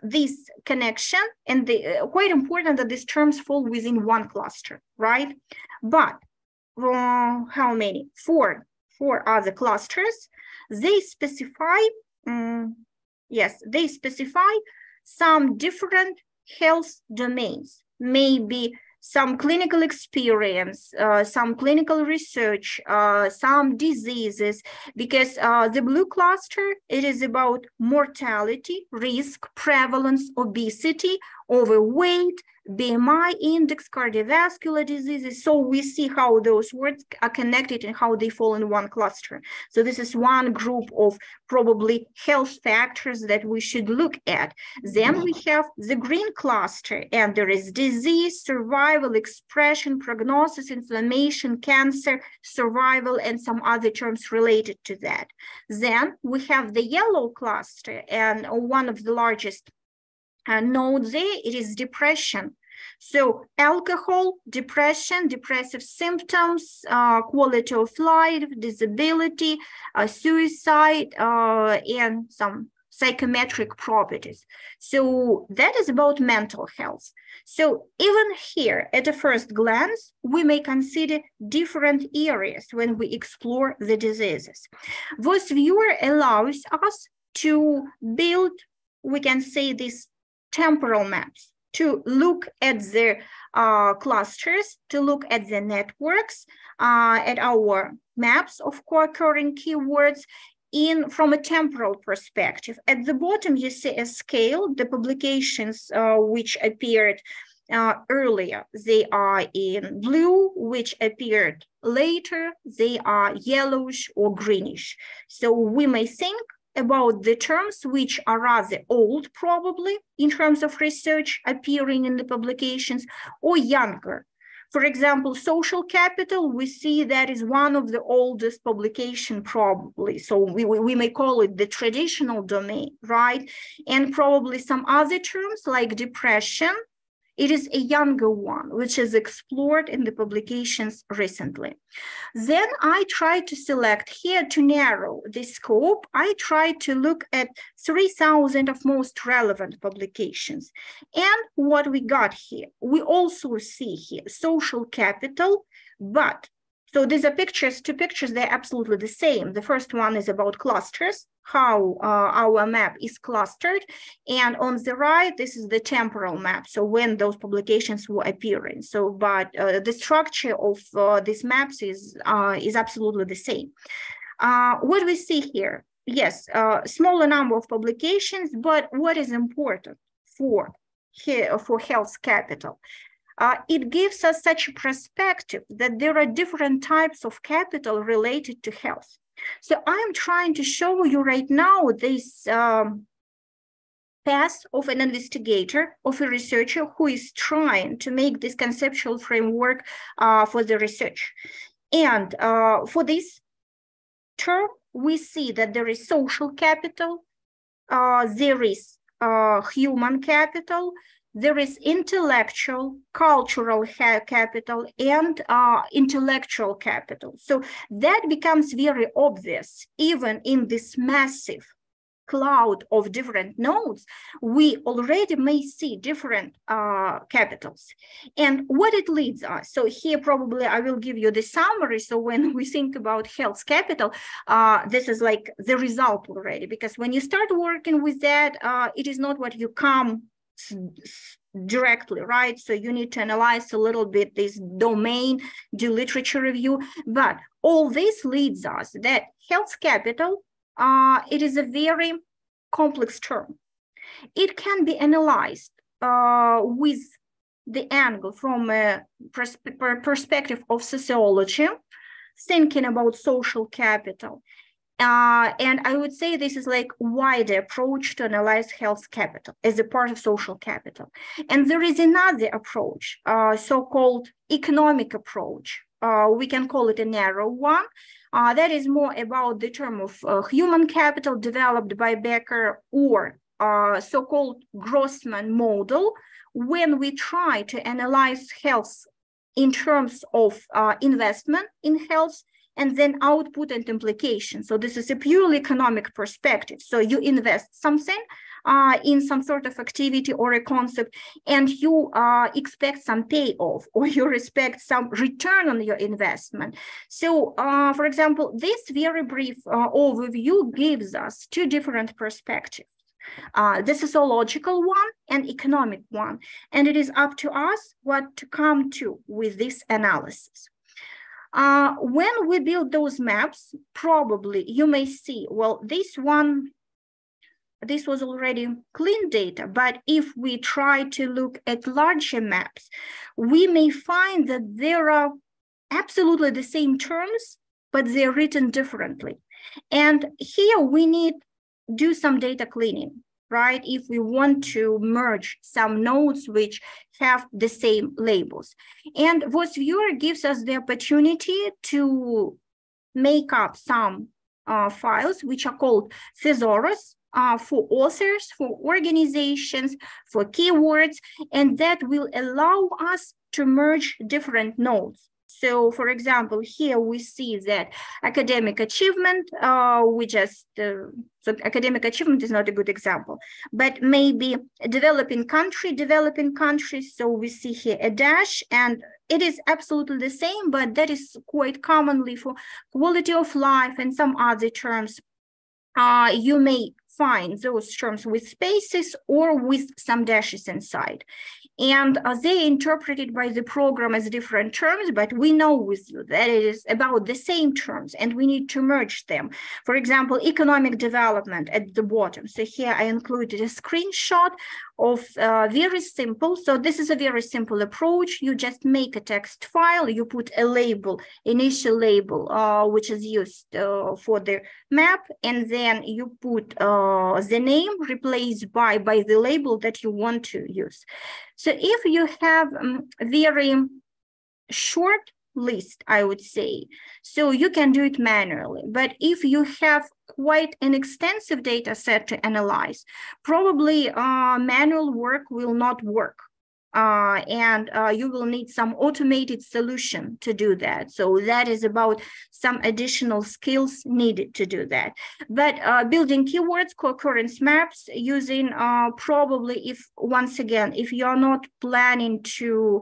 this connection, and quite important that these terms fall within one cluster, right? But how many? 4 other clusters. They specify, they specify some different health domains, maybe some clinical experience, some clinical research, some diseases, because the blue cluster, it is about mortality, risk, prevalence, obesity, overweight, BMI index, cardiovascular diseases. So we see how those words are connected and how they fall in one cluster. So this is one group of probably health factors that we should look at. Then we have the green cluster, and there is disease, survival, expression, prognosis, inflammation, cancer, survival, and some other terms related to that. Then we have the yellow cluster, and one of the largest node there, it is depression. So alcohol, depression, depressive symptoms, quality of life, disability, suicide, and some psychometric properties. So that is about mental health. So even here, at a first glance, we may consider different areas when we explore the diseases. VOSviewer allows us to build, we can say, these temporal maps, to look at the clusters, to look at the networks, at our maps of co-occurring keywords from a temporal perspective. At the bottom, you see a scale. The publications which appeared earlier, they are in blue, which appeared later, they are yellowish or greenish. So we may think about the terms which are rather old, probably, in terms of research appearing in the publications, or younger. For example, social capital, we see that is one of the oldest publication, probably. So we may call it the traditional domain, right? And probably some other terms like depression, it is a younger one, which is explored in the publications recently. Then I try to select here to narrow the scope. I try to look at 3,000 of most relevant publications. And what we got here, we also see here social capital, but so these are pictures, 2 pictures, they're absolutely the same. The first one is about clusters, how our map is clustered. And on the right, this is the temporal map. So when those publications were appearing. So, but the structure of these maps is absolutely the same. What we see here, yes, smaller number of publications, but what is important for HealthCapital? It gives us such a perspective that there are different types of capital related to health. So I'm trying to show you right now this path of an investigator, of a researcher who is trying to make this conceptual framework for the research. And for this term, we see that there is social capital, there is human capital, there is intellectual, cultural capital, and intellectual capital. So that becomes very obvious, even in this massive cloud of different nodes, we already may see different capitals. And what it leads us, so here probably I will give you the summary. So when we think about HealthCapital, this is like the result already, because when you start working with that, it is not what you come directly, right? So you need to analyze a little bit this domain, do literature review, but all this leads us that HealthCapital, it is a very complex term. It can be analyzed with the angle from a perspective of sociology, thinking about social capital. And I would say this is like wider approach to analyze health capital as a part of social capital. And there is another approach, so-called economic approach. We can call it a narrow one. That is more about the term of human capital developed by Becker, or so-called Grossman model, when we try to analyze health in terms of investment in health, and then output and implication. So this is a purely economic perspective. So you invest something in some sort of activity or a concept, and you expect some payoff, or you expect some return on your investment. So for example, this very brief overview gives us two different perspectives. The sociological one and economic one. And it is up to us what to come to with this analysis. When we build those maps, probably you may see, well, this was already clean data, but if we try to look at larger maps, we may find that there are absolutely the same terms, but they're written differently. And here we need to do some data cleaning, right? If we want to merge some nodes which have the same labels. And VOSviewer gives us the opportunity to make up some files which are called thesaurus for authors, for organizations, for keywords, and that will allow us to merge different nodes. So, for example, here we see that academic achievement, so academic achievement is not a good example, but maybe developing countries. So we see here a dash, and it is absolutely the same, but that is quite commonly for quality of life and some other terms. You may find those terms with spaces or with some dashes inside. And they interpreted by the program as different terms, but we know with you that it is about the same terms and we need to merge them. For example, economic development at the bottom. So here I included a screenshot of very simple. So this is a very simple approach. You just make a text file, you put a label, initial label, which is used for the map, and then you put the name replaced by the label that you want to use. So if you have a very short list, I would say, so you can do it manually. But if you have quite an extensive data set to analyze, probably manual work will not work. And you will need some automated solution to do that. So that is about some additional skills needed to do that. But building keywords, co-occurrence maps using probably, if once again, if you're not planning to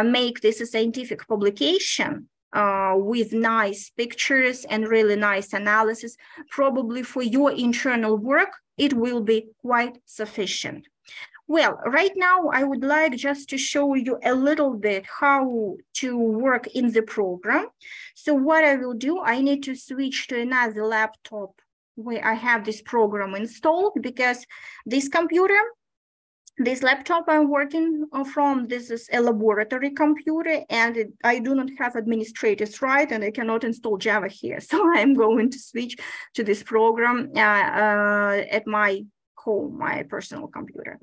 make this a scientific publication, with nice pictures and really nice analysis, probably for your internal work, it will be quite sufficient. Well, right now, I would like just to show you a little bit how to work in the program. So what I will do, I need to switch to another laptop where I have this program installed, because this computer, this laptop I'm working from, this is a laboratory computer, and I do not have administrator's right, and I cannot install Java here. So I'm going to switch to this program at my home, my personal computer.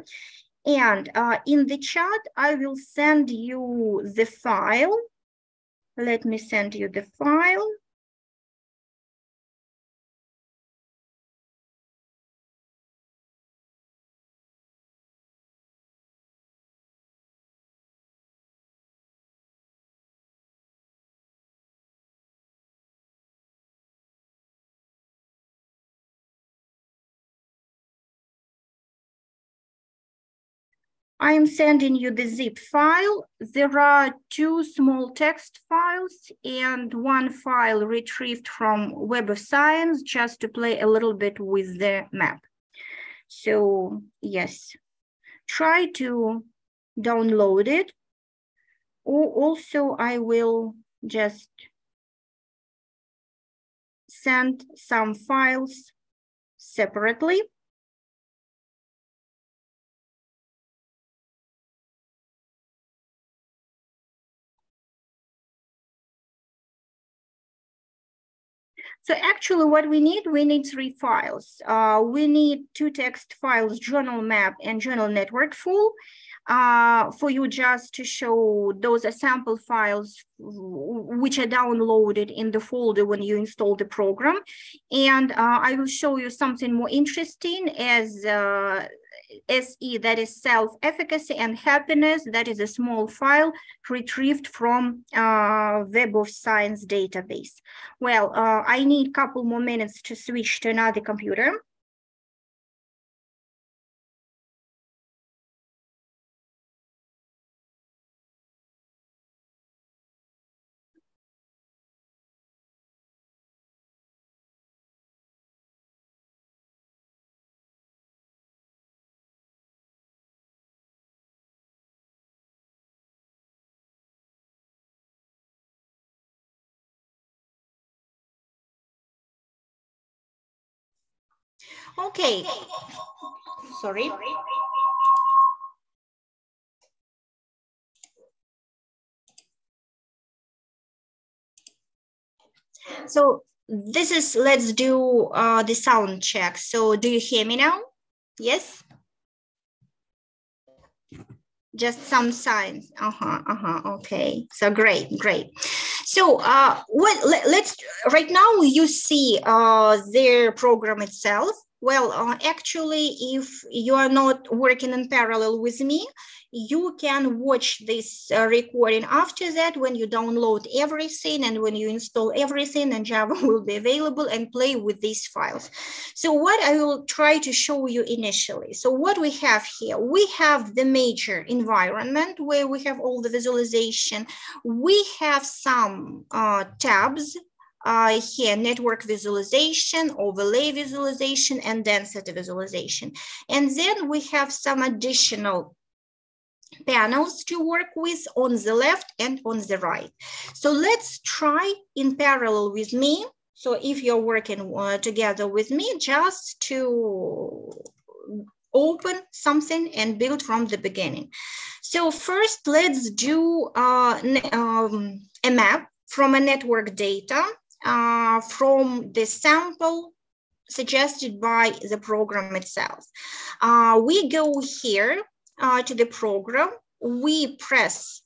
And in the chat, I will send you the file. Let me send you the file. I am sending you the zip file. There are 2 small text files and 1 file retrieved from Web of Science just to play a little bit with the map. So yes, try to download it. Also, I will just send some files separately. So actually what we need 3 files. We need 2 text files, journal map and journal network full. For you just to show those are sample files which are downloaded in the folder when you install the program. And I will show you something more interesting as SE, that is self-efficacy, and happiness, that is a small file retrieved from Web of Science database. Well, I need a couple more minutes to switch to another computer. Okay, sorry. So this is, let's do the sound check. So do you hear me now? Yes? Just some signs. Okay. So great. So let's right now you see their program itself. Well, actually, if you are not working in parallel with me, you can watch this recording after that when you download everything and when you install everything, and Java will be available, and play with these files. So what I will try to show you initially. So what we have here, we have the major environment where we have all the visualization. We have some tabs here, network visualization, overlay visualization, and density visualization. And then we have some additional panels to work with on the left and on the right. So let's try in parallel with me. So if you're working together with me, just to open something and build from the beginning. So first, let's do a map from a network data from the sample suggested by the program itself. We go here to the program, we press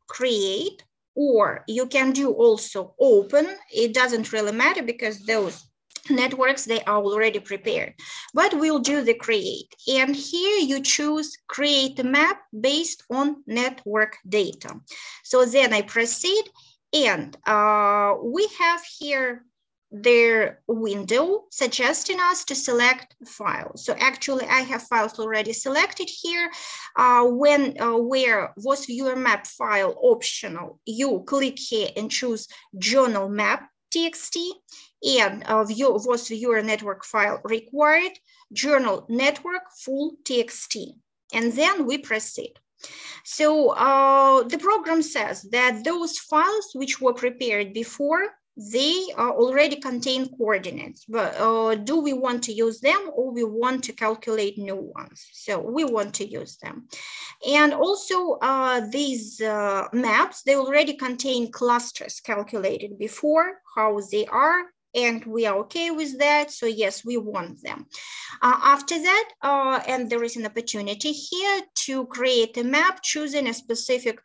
create, or you can do also open. It doesn't really matter because those networks, they are already prepared, but we'll do the create. And here you choose create a map based on network data. So then I proceed, and we have here their window suggesting us to select files. So actually I have files already selected here. Where VOSviewer map file optional, you click here and choose journal map txt, and VOSviewer network file required, journal network full txt, and then we proceed. So the program says that those files which were prepared before, they already contain coordinates, but do we want to use them, or we want to calculate new ones? So we want to use them. And also these maps, they already contain clusters calculated before, how they are, and we are okay with that. So yes, we want them. After that, and there is an opportunity here to create a map choosing a specific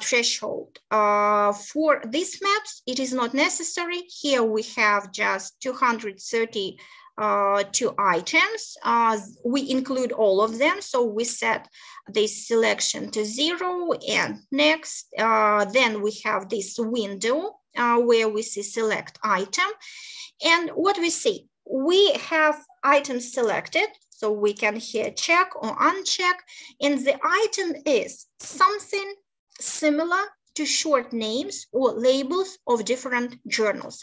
threshold. For these maps, it is not necessary. Here we have just 232 items. We include all of them. So we set this selection to 0 and next. Then we have this window where we see select item. And what we see, we have items selected. So we can here check or uncheck. And the item is something similar to short names or labels of different journals.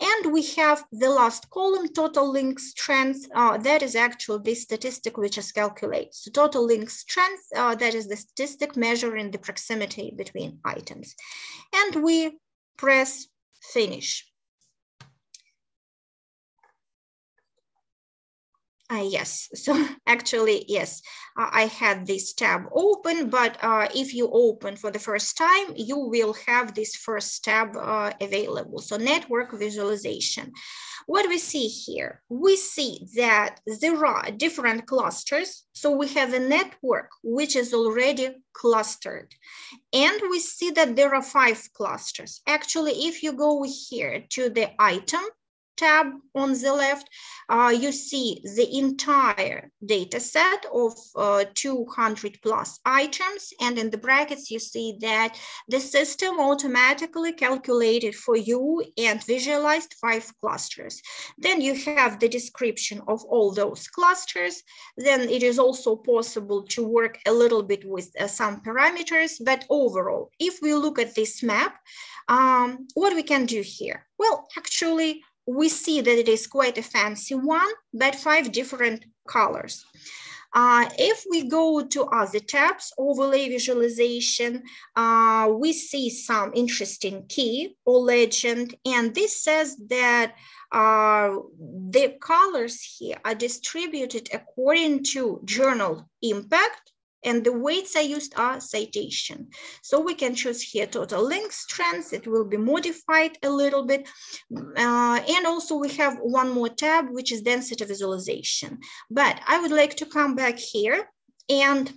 And we have the last column, total link strength. That is actually the statistic which is calculated. So total link strength, that is the statistic measuring the proximity between items. And we press finish. Yes, so actually, yes, I had this tab open, but if you open for the first time, you will have this first tab available. So network visualization. What we see here, we see that there are different clusters. So we have a network which is already clustered. And we see that there are 5 clusters. Actually, if you go here to the item tab on the left, you see the entire data set of 200 plus items. And in the brackets, you see that the system automatically calculated for you and visualized 5 clusters. Then you have the description of all those clusters. Then it is also possible to work a little bit with some parameters. But overall, if we look at this map, what we can do here? Well, actually, we see that it is quite a fancy one, but 5 different colors. If we go to other tabs, overlay visualization, we see some interesting key or legend, and this says that the colors here are distributed according to journal impact, and the weights I used are citation. So we can choose here total link strength. It will be modified a little bit. And also we have one more tab, which is density visualization. But I would like to come back here and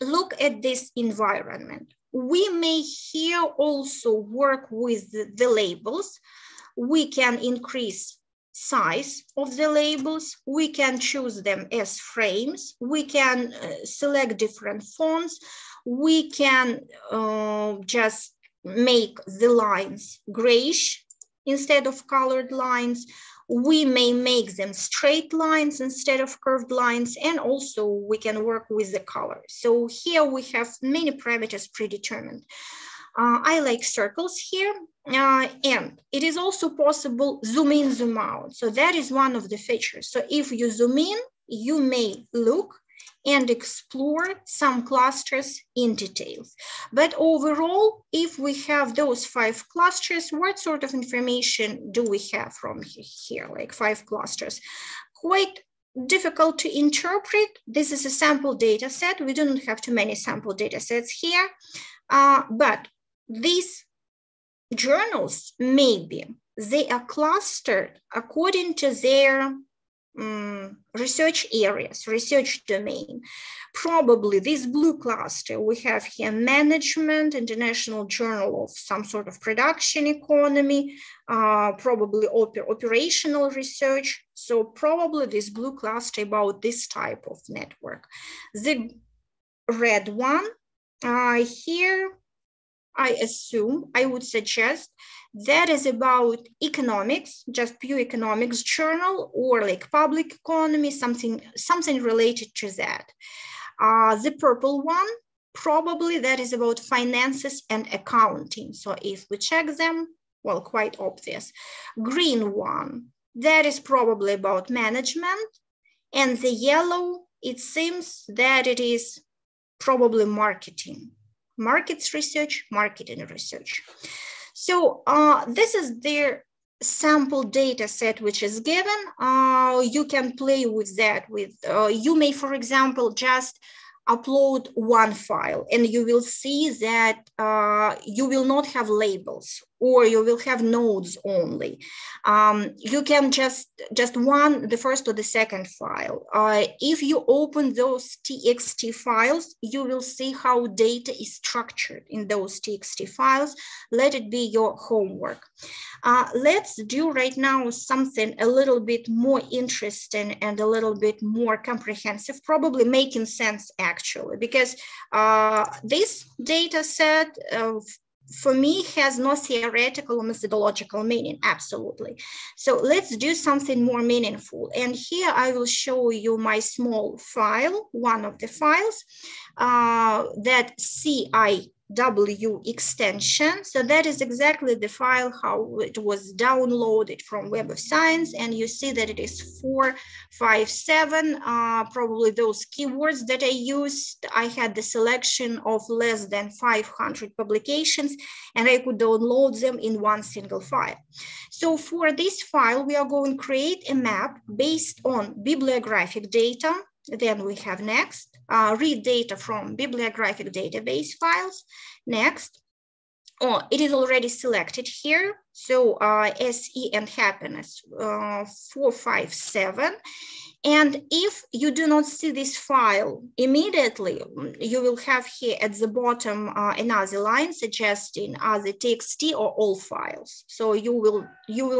look at this environment. We may here also work with the labels. We can increase size of the labels. We can choose them as frames. We can select different fonts. We can just make the lines grayish instead of colored lines. We may make them straight lines instead of curved lines, and also we can work with the color. So here we have many parameters predetermined. I like circles here, and it is also possible zoom in, zoom out. So that is one of the features. So if you zoom in, you may look and explore some clusters in details. But overall, if we have those 5 clusters, what sort of information do we have from here, like 5 clusters? Quite difficult to interpret. This is a sample data set. We don't have too many sample data sets here, but these journals, maybe they are clustered according to their research areas, research domain. Probably this blue cluster, we have here management, international journal of some sort of production economy, probably operational research. So probably this blue cluster about this type of network. The red one here, I assume, I would suggest that is about economics, just pure economics journal, or like public economy, something related to that. The purple one, probably that is about finances and accounting. So if we check them, well, quite obvious. Green one, that is probably about management. And the yellow, it seems that it is probably marketing. Markets research, marketing research. So this is their sample data set which is given. You can play with that. You may, for example, just upload one file and you will see that you will not have labels, or you will have nodes only. You can just the first or the second file. If you open those TXT files, you will see how data is structured in those TXT files. Let it be your homework. Let's do right now something a little bit more interesting and a little bit more comprehensive, probably making sense actually, because this data set for me, has no theoretical or methodological meaning, absolutely. So let's do something more meaningful. And here I will show you my small file, one of the files, that CIW extension. So that is exactly the file, how it was downloaded from Web of Science. And you see that it is 457, probably those keywords that I used. I had the selection of less than 500 publications, and I could download them in one single file. So for this file, we are going to create a map based on bibliographic data. Then we have next, read data from bibliographic database files. Next, it is already selected here. So SE and happiness 457. And if you do not see this file immediately, you will have here at the bottom another line suggesting either TXT or all files. So you will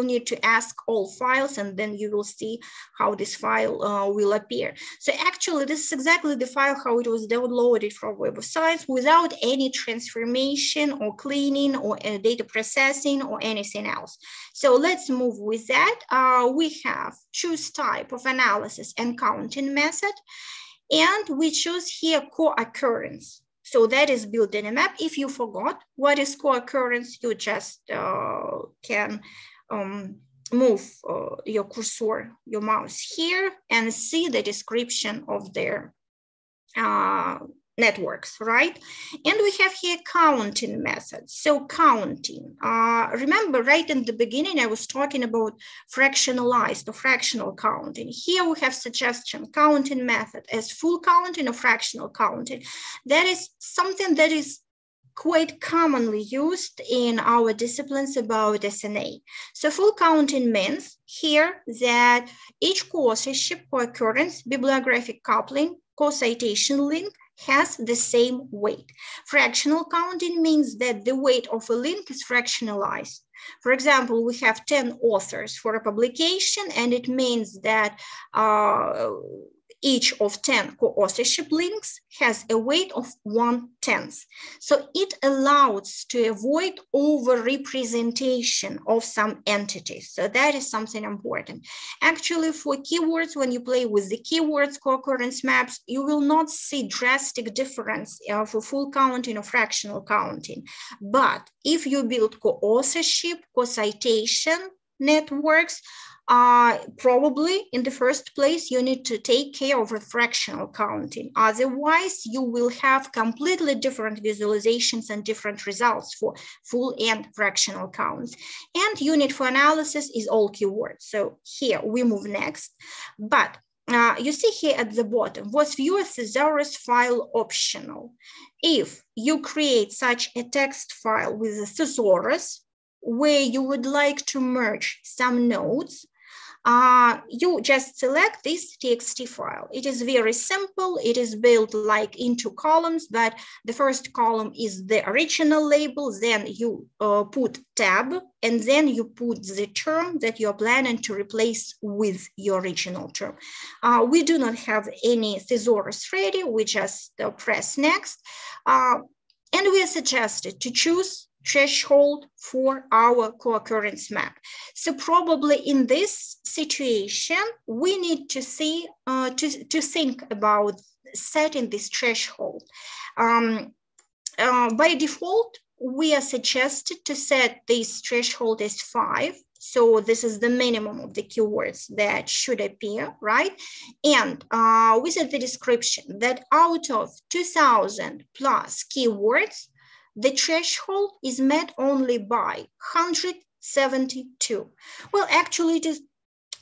need to ask all files, and then you will see how this file will appear. So actually, this is exactly the file how it was downloaded from Web of Science without any transformation or cleaning or data processing or anything else. So let's move with that. We have choose type of analysis and counting method, and we choose here co-occurrence. So that is built in a map. If you forgot what is co-occurrence, you just can move your cursor, your mouse here, and see the description of their networks, right? And we have here counting methods. So counting, remember right in the beginning, I was talking about fractionalized or fractional counting. Here we have suggestion counting method as full counting or fractional counting. That is something that is quite commonly used in our disciplines about SNA. So full counting means here that each co-authorship, co-occurrence, bibliographic coupling, co-citation link has the same weight. Fractional counting means that the weight of a link is fractionalized. For example, we have 10 authors for a publication, and it means that each of 10 co-authorship links has a weight of 1/10. So it allows to avoid over-representation of some entities. So that is something important. Actually, for keywords, when you play with the keywords co-occurrence maps, you will not see drastic difference for full counting or fractional counting. But if you build co-authorship, co-citation networks, probably in the first place, you need to take care of fractional counting. Otherwise, you will have completely different visualizations and different results for full and fractional counts. And unit for analysis is all keywords. So here we move next. But you see here at the bottom, VOSviewer thesaurus file optional. If you create such a text file with a thesaurus, where you would like to merge some notes, you just select this TXT file. It is very simple. It is built like into columns, but the first column is the original label. Then you put tab, and then you put the term that you're planning to replace with your original term. We do not have any thesaurus ready. We just press next. And we are suggested to choose threshold for our co-occurrence map. So probably in this situation, we need to see to think about setting this threshold. By default, we are suggested to set this threshold as 5. So this is the minimum of the keywords that should appear, right? And we set the description that out of 2,000 plus keywords, the threshold is met only by 172. Well, actually, it is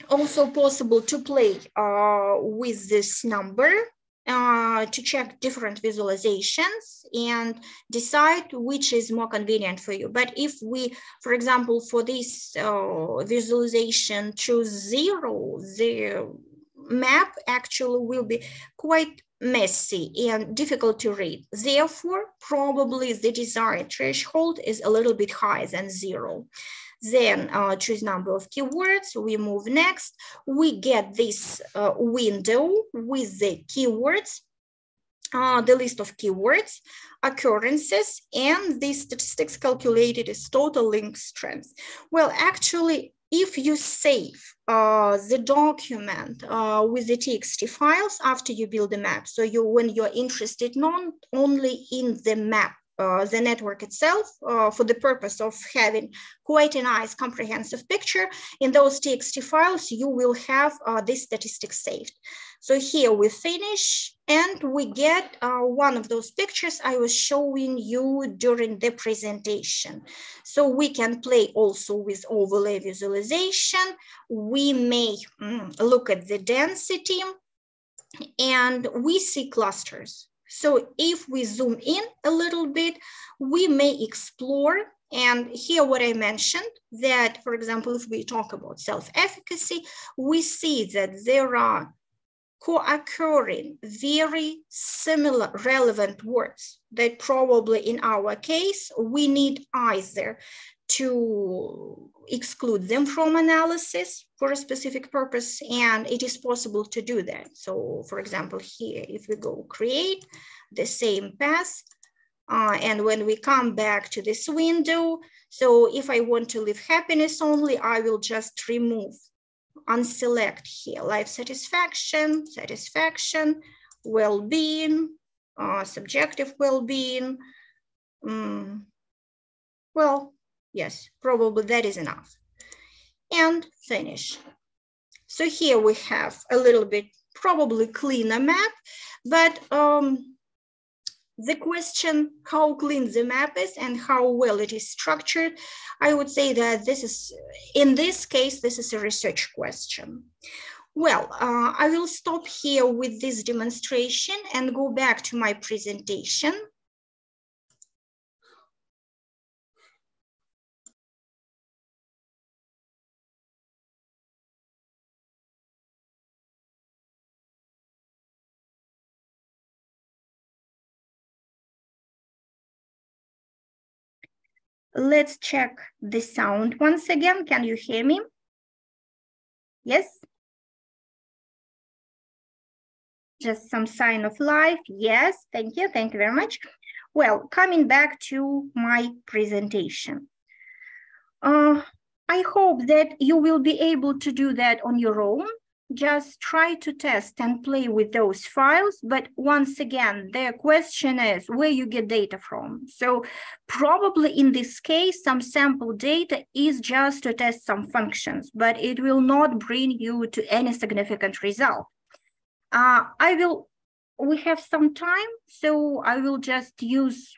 also possible to play with this number to check different visualizations and decide which is more convenient for you. But if we, for example, for this visualization choose 0, the map actually will be quite messy and difficult to read. Therefore, probably the desired threshold is a little bit higher than 0. Then choose number of keywords. We move next. We get this window with the keywords. the list of keywords, occurrences, and the statistics calculated as total link strength. Well, actually, if you save the document with the TXT files after you build the map, so when you're interested not only in the map, the network itself, for the purpose of having quite a nice comprehensive picture, in those TXT files, you will have this statistics saved. So here we finish and we get one of those pictures I was showing you during the presentation. So we can play also with overlay visualization. We may look at the density and we see clusters. So if we zoom in a little bit, we may explore. And here what I mentioned, that, for example, if we talk about self-efficacy, we see that there are co-occurring, very similar relevant words that probably in our case, we need either to exclude them from analysis for a specific purpose, and it is possible to do that. So for example, here, if we go create the same path, and when we come back to this window, so if I want to leave happiness only, I will just remove, unselect here, life satisfaction, well-being, subjective well-being. Well, yes, probably that is enough. And finish. So here we have a little bit probably cleaner map, but the question how clean the map is and how well it is structured, I would say that this is, in this case, this is a research question. Well, I will stop here with this demonstration and go back to my presentation. Let's check the sound once again. Can you hear me? Yes? Just some sign of life. Yes, thank you. Thank you very much. Well, coming back to my presentation. I hope that you will be able to do that on your own. Just try to test and play with those files. But once again, the question is where you get data from. So probably in this case, some sample data is just to test some functions, but it will not bring you to any significant result. We have some time, so I will just use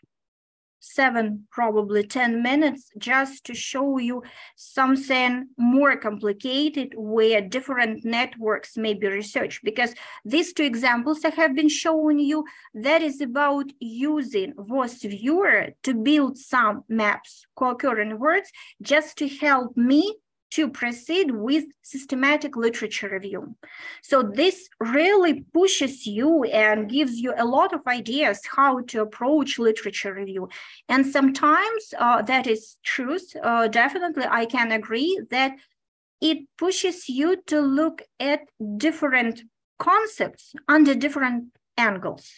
7, probably 10 minutes just to show you something more complicated where different networks may be researched, because these 2 examples I have been showing you, that is about using VOSviewer to build some maps, co-occurring words, just to help me to proceed with systematic literature review. So this really pushes you and gives you a lot of ideas how to approach literature review. And sometimes that is truth. Definitely, I can agree that it pushes you to look at different concepts under different angles.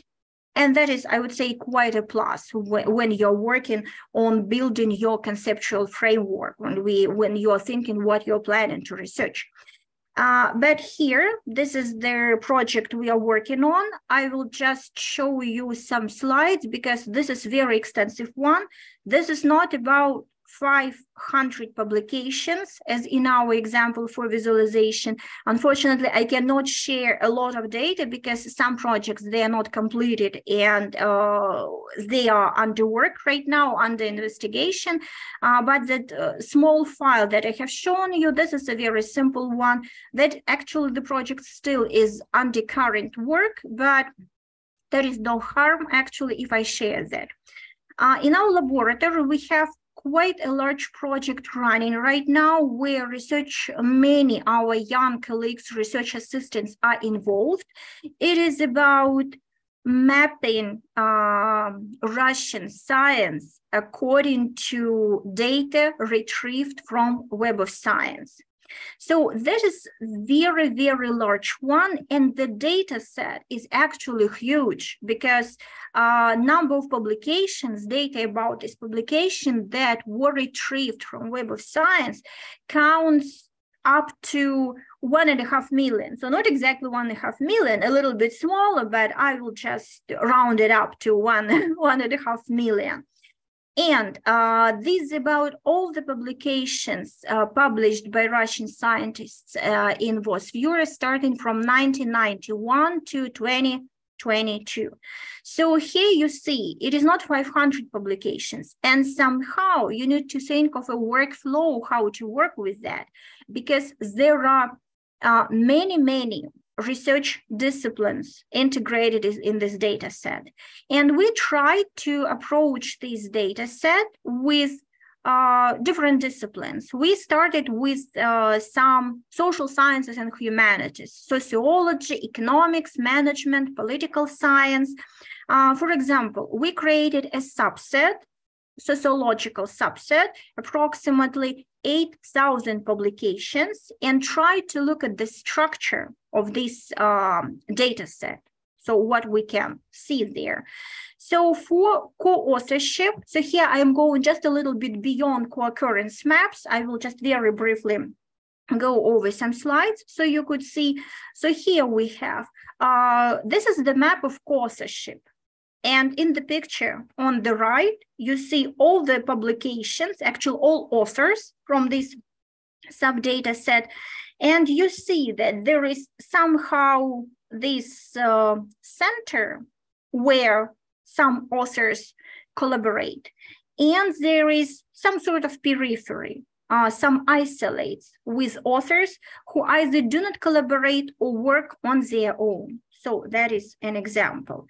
And that is, I would say, quite a plus when you're working on building your conceptual framework, when you're thinking what you're planning to research. But here, this is the project we are working on. I will just show you some slides because this is a very extensive one. This is not about 500 publications, as in our example for visualization. Unfortunately, I cannot share a lot of data because some projects, they are not completed and they are under work right now, under investigation. But that small file that I have shown you, this is a very simple one that actually the project still is under current work, but there is no harm actually if I share that. In our laboratory, we have quite a large project running right now where many our young colleagues, research assistants are involved. It is about mapping Russian science according to data retrieved from Web of Science. So that is very, very large one, and the data set is actually huge because number of publications, data about this publication that were retrieved from Web of Science counts up to 1.5 million. So not exactly 1.5 million, a little bit smaller, but I will just round it up to 1.5 million. And this is about all the publications published by Russian scientists in VOSviewer starting from 1991 to 2022. So here you see it is not 500 publications, and somehow you need to think of a workflow how to work with that, because there are many research disciplines integrated in this data set. And we try to approach this data set with different disciplines. We started with some social sciences and humanities, sociology, economics, management, political science. For example, we created a subset, sociological subset, approximately 8,000 publications, and try to look at the structure of this data set. So what we can see there. So for co-authorship, so here I am going just a little bit beyond co-occurrence maps. I will just very briefly go over some slides so you could see. So here we have, this is the map of co-authorship. And in the picture on the right, you see all the publications, actually all authors from this sub-data set. And you see that there is somehow this center where some authors collaborate. And there is some sort of periphery, some isolates with authors who either do not collaborate or work on their own. So that is an example.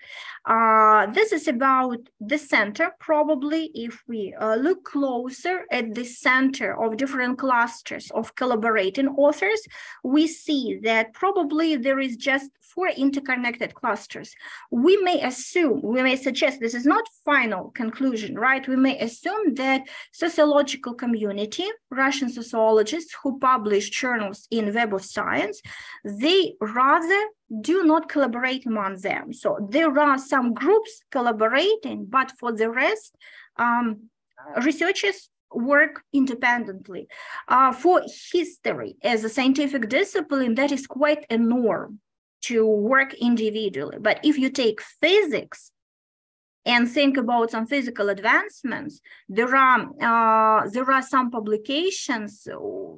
This is about the center. Probably if we look closer at the center of different clusters of collaborating authors, we see that probably there is just 4 interconnected clusters. We may assume, we may suggest, this is not final conclusion, right? We may assume that sociological community, Russian sociologists who publish journals in Web of Science, they rather do not collaborate among them. So there are some groups collaborating, but for the rest, researchers work independently. For history as a scientific discipline, that is quite a norm to work individually. But if you take physics and think about some physical advancements, there are some publications,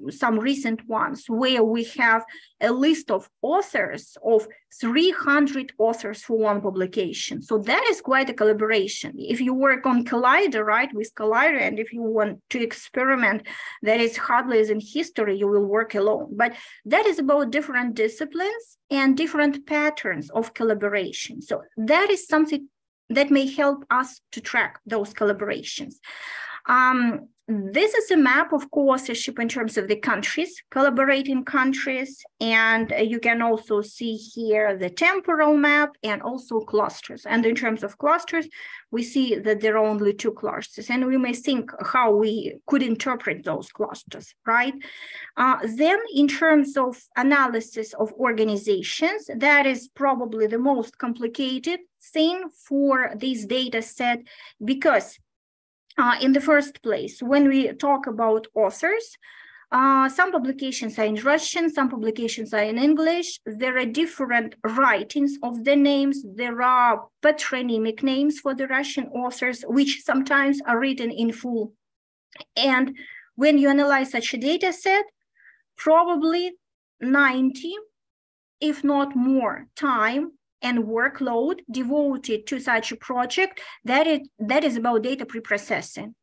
some recent ones, where we have a list of authors of 300 authors for one publication. So that is quite a collaboration. If you work on Collider, right, with Collider, and if you want to experiment that is hardly as in history, you will work alone. But that is about different disciplines and different patterns of collaboration. So that is something that may help us to track those collaborations. This is a map of co-authorship in terms of the countries, collaborating countries, and you can also see here the temporal map and also clusters. And in terms of clusters, we see that there are only 2 clusters, and we may think how we could interpret those clusters, right? Then in terms of analysis of organizations, that is probably the most complicated thing for this data set, because in the first place, when we talk about authors, some publications are in Russian, some publications are in English. There are different writings of the names. There are patronymic names for the Russian authors, which sometimes are written in full. And when you analyze such a data set, probably 90, if not more, time and workload devoted to such a project, that is about data preprocessing.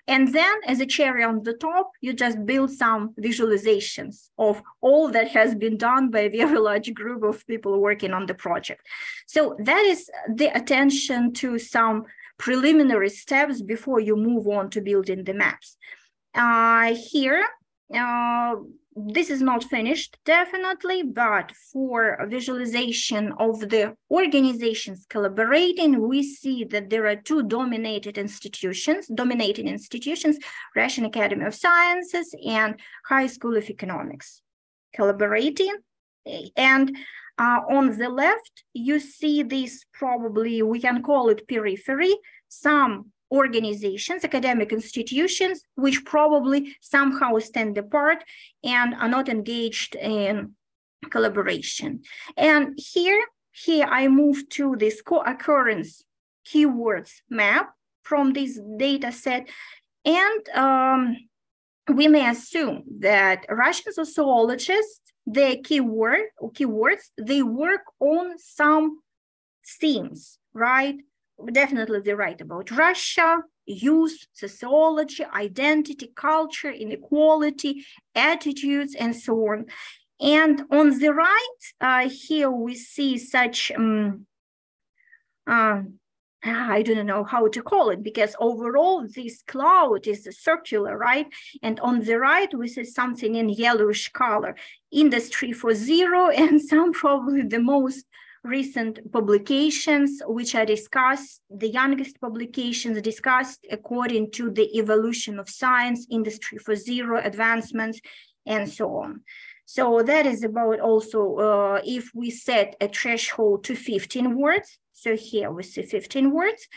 And then as a cherry on the top, you just build some visualizations of all that has been done by a very large group of people working on the project. So that is the attention to some preliminary steps before you move on to building the maps. Here, this is not finished, definitely, but for visualization of the organizations collaborating, we see that there are two dominating institutions, Russian Academy of Sciences and High School of Economics, collaborating. And on the left, you see this, probably we can call it periphery, some organizations, academic institutions, which probably somehow stand apart and are not engaged in collaboration. And here I move to this co-occurrence keywords map from this data set. And we may assume that Russian sociologists, their keywords, they work on some themes, right? Definitely they write about Russia, youth, sociology, identity, culture, inequality, attitudes, and so on. And on the right, here we see such, I don't know how to call it, because overall this cloud is circular, right? And on the right, we see something in yellowish color, Industry 4.0, and some probably the most recent publications which are discussed, the youngest publications discussed according to the evolution of science, Industry 4.0, advancements, and so on. So that is about also if we set a threshold to 15 words, so here we see 15 words,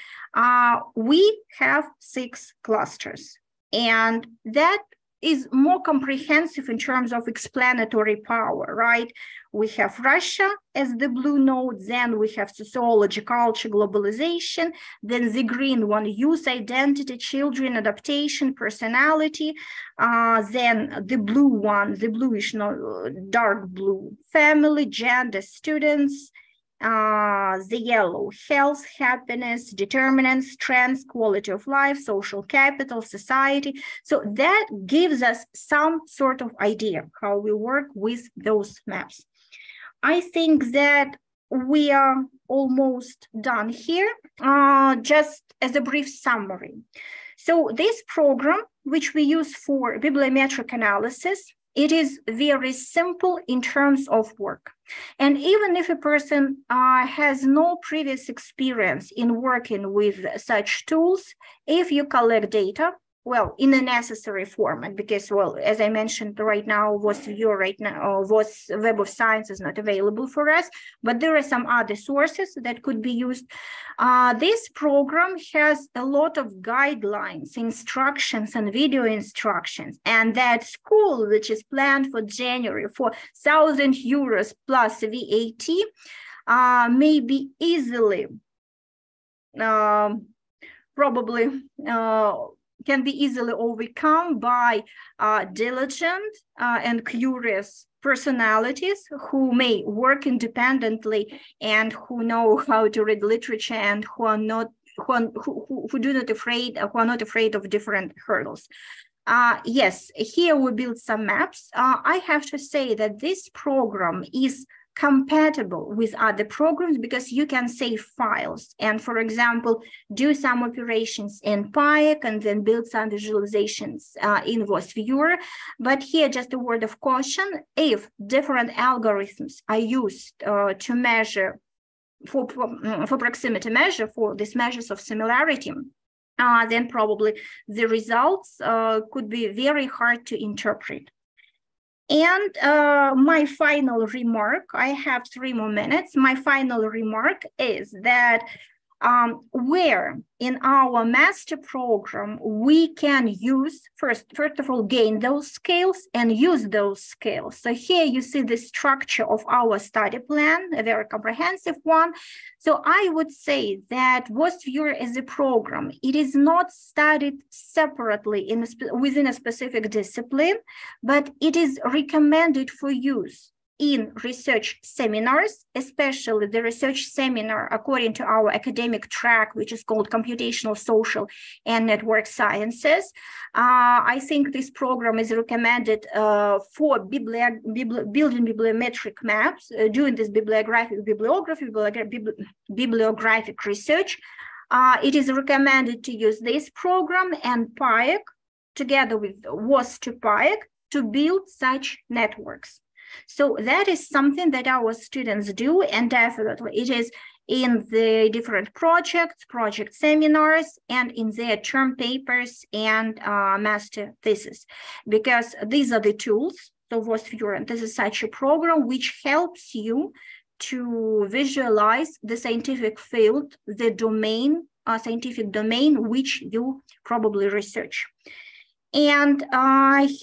we have 6 clusters. And that is more comprehensive in terms of explanatory power, right? We have Russia as the blue node, then we have sociology, culture, globalization, then the green one, youth, identity, children, adaptation, personality, then the blue one, the bluish, dark blue, family, gender, students, the yellow, health, happiness, determinants, trends, quality of life, social capital, society. So that gives us some sort of idea how we work with those maps. I think that we are almost done here. Just as a brief summary. So this program, which we use for bibliometric analysis, it is very simple in terms of work. And even if a person has no previous experience in working with such tools, if you collect data, well, in a necessary format, because, well, as I mentioned right now, VOSviewer right now, VOS Web of Science is not available for us, but there are some other sources that could be used. This program has a lot of guidelines, instructions, and video instructions, and that school, which is planned for January for €1,000 plus VAT, may be easily, can be easily overcome by diligent and curious personalities who may work independently and who know how to read literature and who are not not afraid of different hurdles. Yes, here we build some maps. I have to say that this program is compatible with other programs because you can save files and, for example, do some operations in PyEC and then build some visualizations in VOSviewer. But here, just a word of caution, if different algorithms are used to measure for proximity measure, for these measures of similarity, then probably the results could be very hard to interpret. And my final remark, I have 3 more minutes. My final remark is that where in our master program we can use, first of all, gain those skills and use those skills. So here you see the structure of our study plan, a very comprehensive one. So I would say that VOSviewer as a program, it is not studied separately within a specific discipline, but it is recommended for use in research seminars, especially the research seminar according to our academic track, which is called Computational, Social, and Network Sciences. I think this program is recommended for building bibliometric maps, doing this bibliographic research. It is recommended to use this program and PyEC together with VOS to PyEC to build such networks. So that is something that our students do, and definitely it is in the different projects, project seminars, and in their term papers and master thesis, because these are the tools. So VOSviewer, this is such a program which helps you to visualize the scientific field, the domain, scientific domain which you probably research. And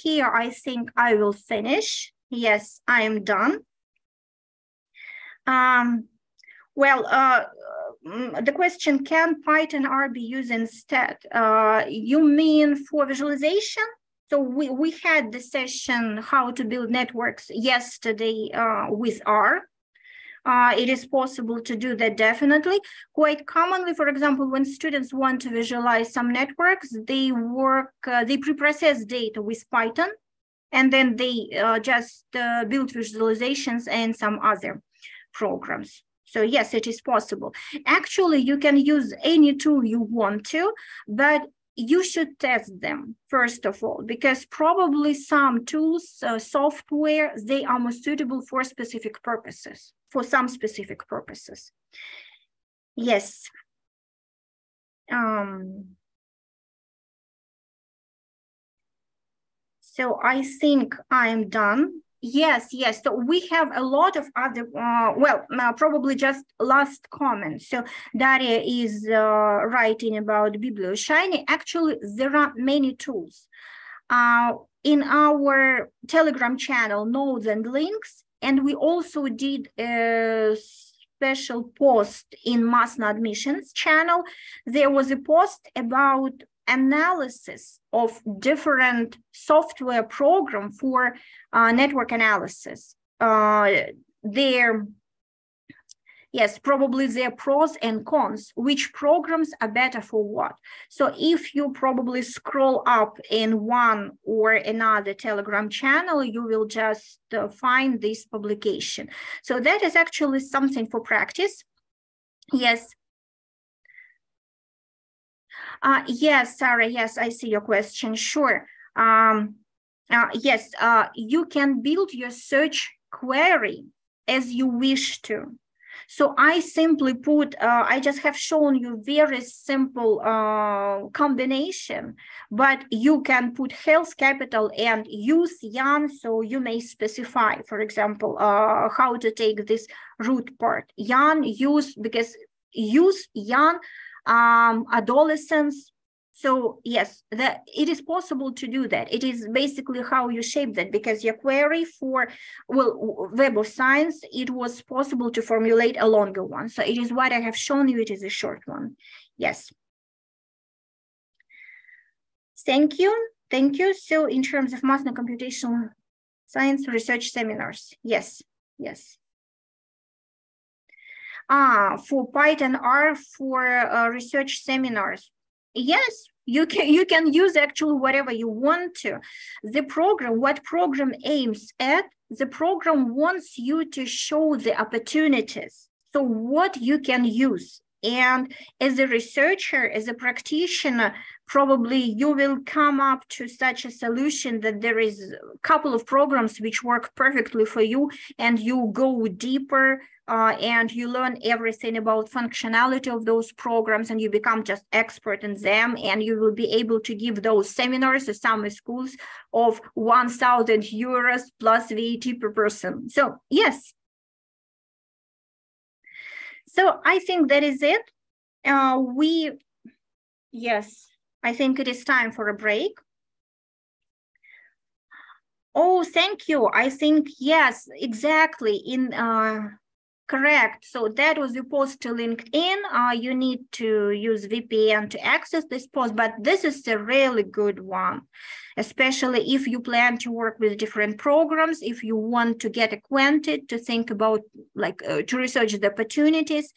here I think I will finish. Yes, I am done. The question, can Python R be used instead? You mean for visualization? So we had the session how to build networks yesterday with R. It is possible to do that definitely. Quite commonly, for example, when students want to visualize some networks, they pre-process data with Python, and then they just build visualizations and some other programs. So yes, it is possible. Actually, you can use any tool you want to, but you should test them, first of all, because probably some tools, software, they are more suitable for specific purposes, for some specific purposes. Yes. So I think I'm done. Yes. So we have a lot of other, probably just last comment. So Daria is writing about BiblioShiny. Actually, there are many tools. In our Telegram channel, notes and links, and we also did a special post in MASNA admissions channel. There was a post about analysis of different software program for network analysis. Probably their pros and cons, which programs are better for what. So if you probably scroll up in one or another Telegram channel, you will just find this publication. So that is actually something for practice. Yes. Yes, Sarah, yes, I see your question, sure. Yes, you can build your search query as you wish to. So I simply put, I just have shown you very simple combination, but you can put HealthCapital and use Jan, so you may specify, for example, how to take this root part. Jan, use Jan, adolescents. So yes, it is possible to do that. It is basically how you shape that, because your query for Web of Science, it was possible to formulate a longer one. So it is what I have shown you, it is a short one. Yes. Thank you. So in terms of MASNA computational science research seminars, yes. For Python R for research seminars. Yes, you can use actually whatever you want to. The program, what program aims at, the program wants you to show the opportunities. So what you can use. And as a researcher, as a practitioner, probably you will come up to such a solution that there is a couple of programs which work perfectly for you, and you go deeper and you learn everything about functionality of those programs, and you become just expert in them, and you will be able to give those seminars to summer schools of 1,000 euros plus VAT per person. So yes. So I think that is it. Yes, I think it is time for a break. Oh, thank you. I think, yes, exactly. Correct. So that was the post to LinkedIn. You need to use VPN to access this post, but this is a really good one, especially if you plan to work with different programs, if you want to get acquainted, to think about, to research the opportunities,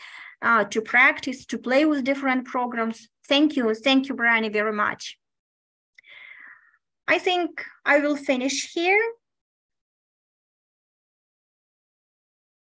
to practice, to play with different programs. Thank you, Brianna, very much. I think I will finish here.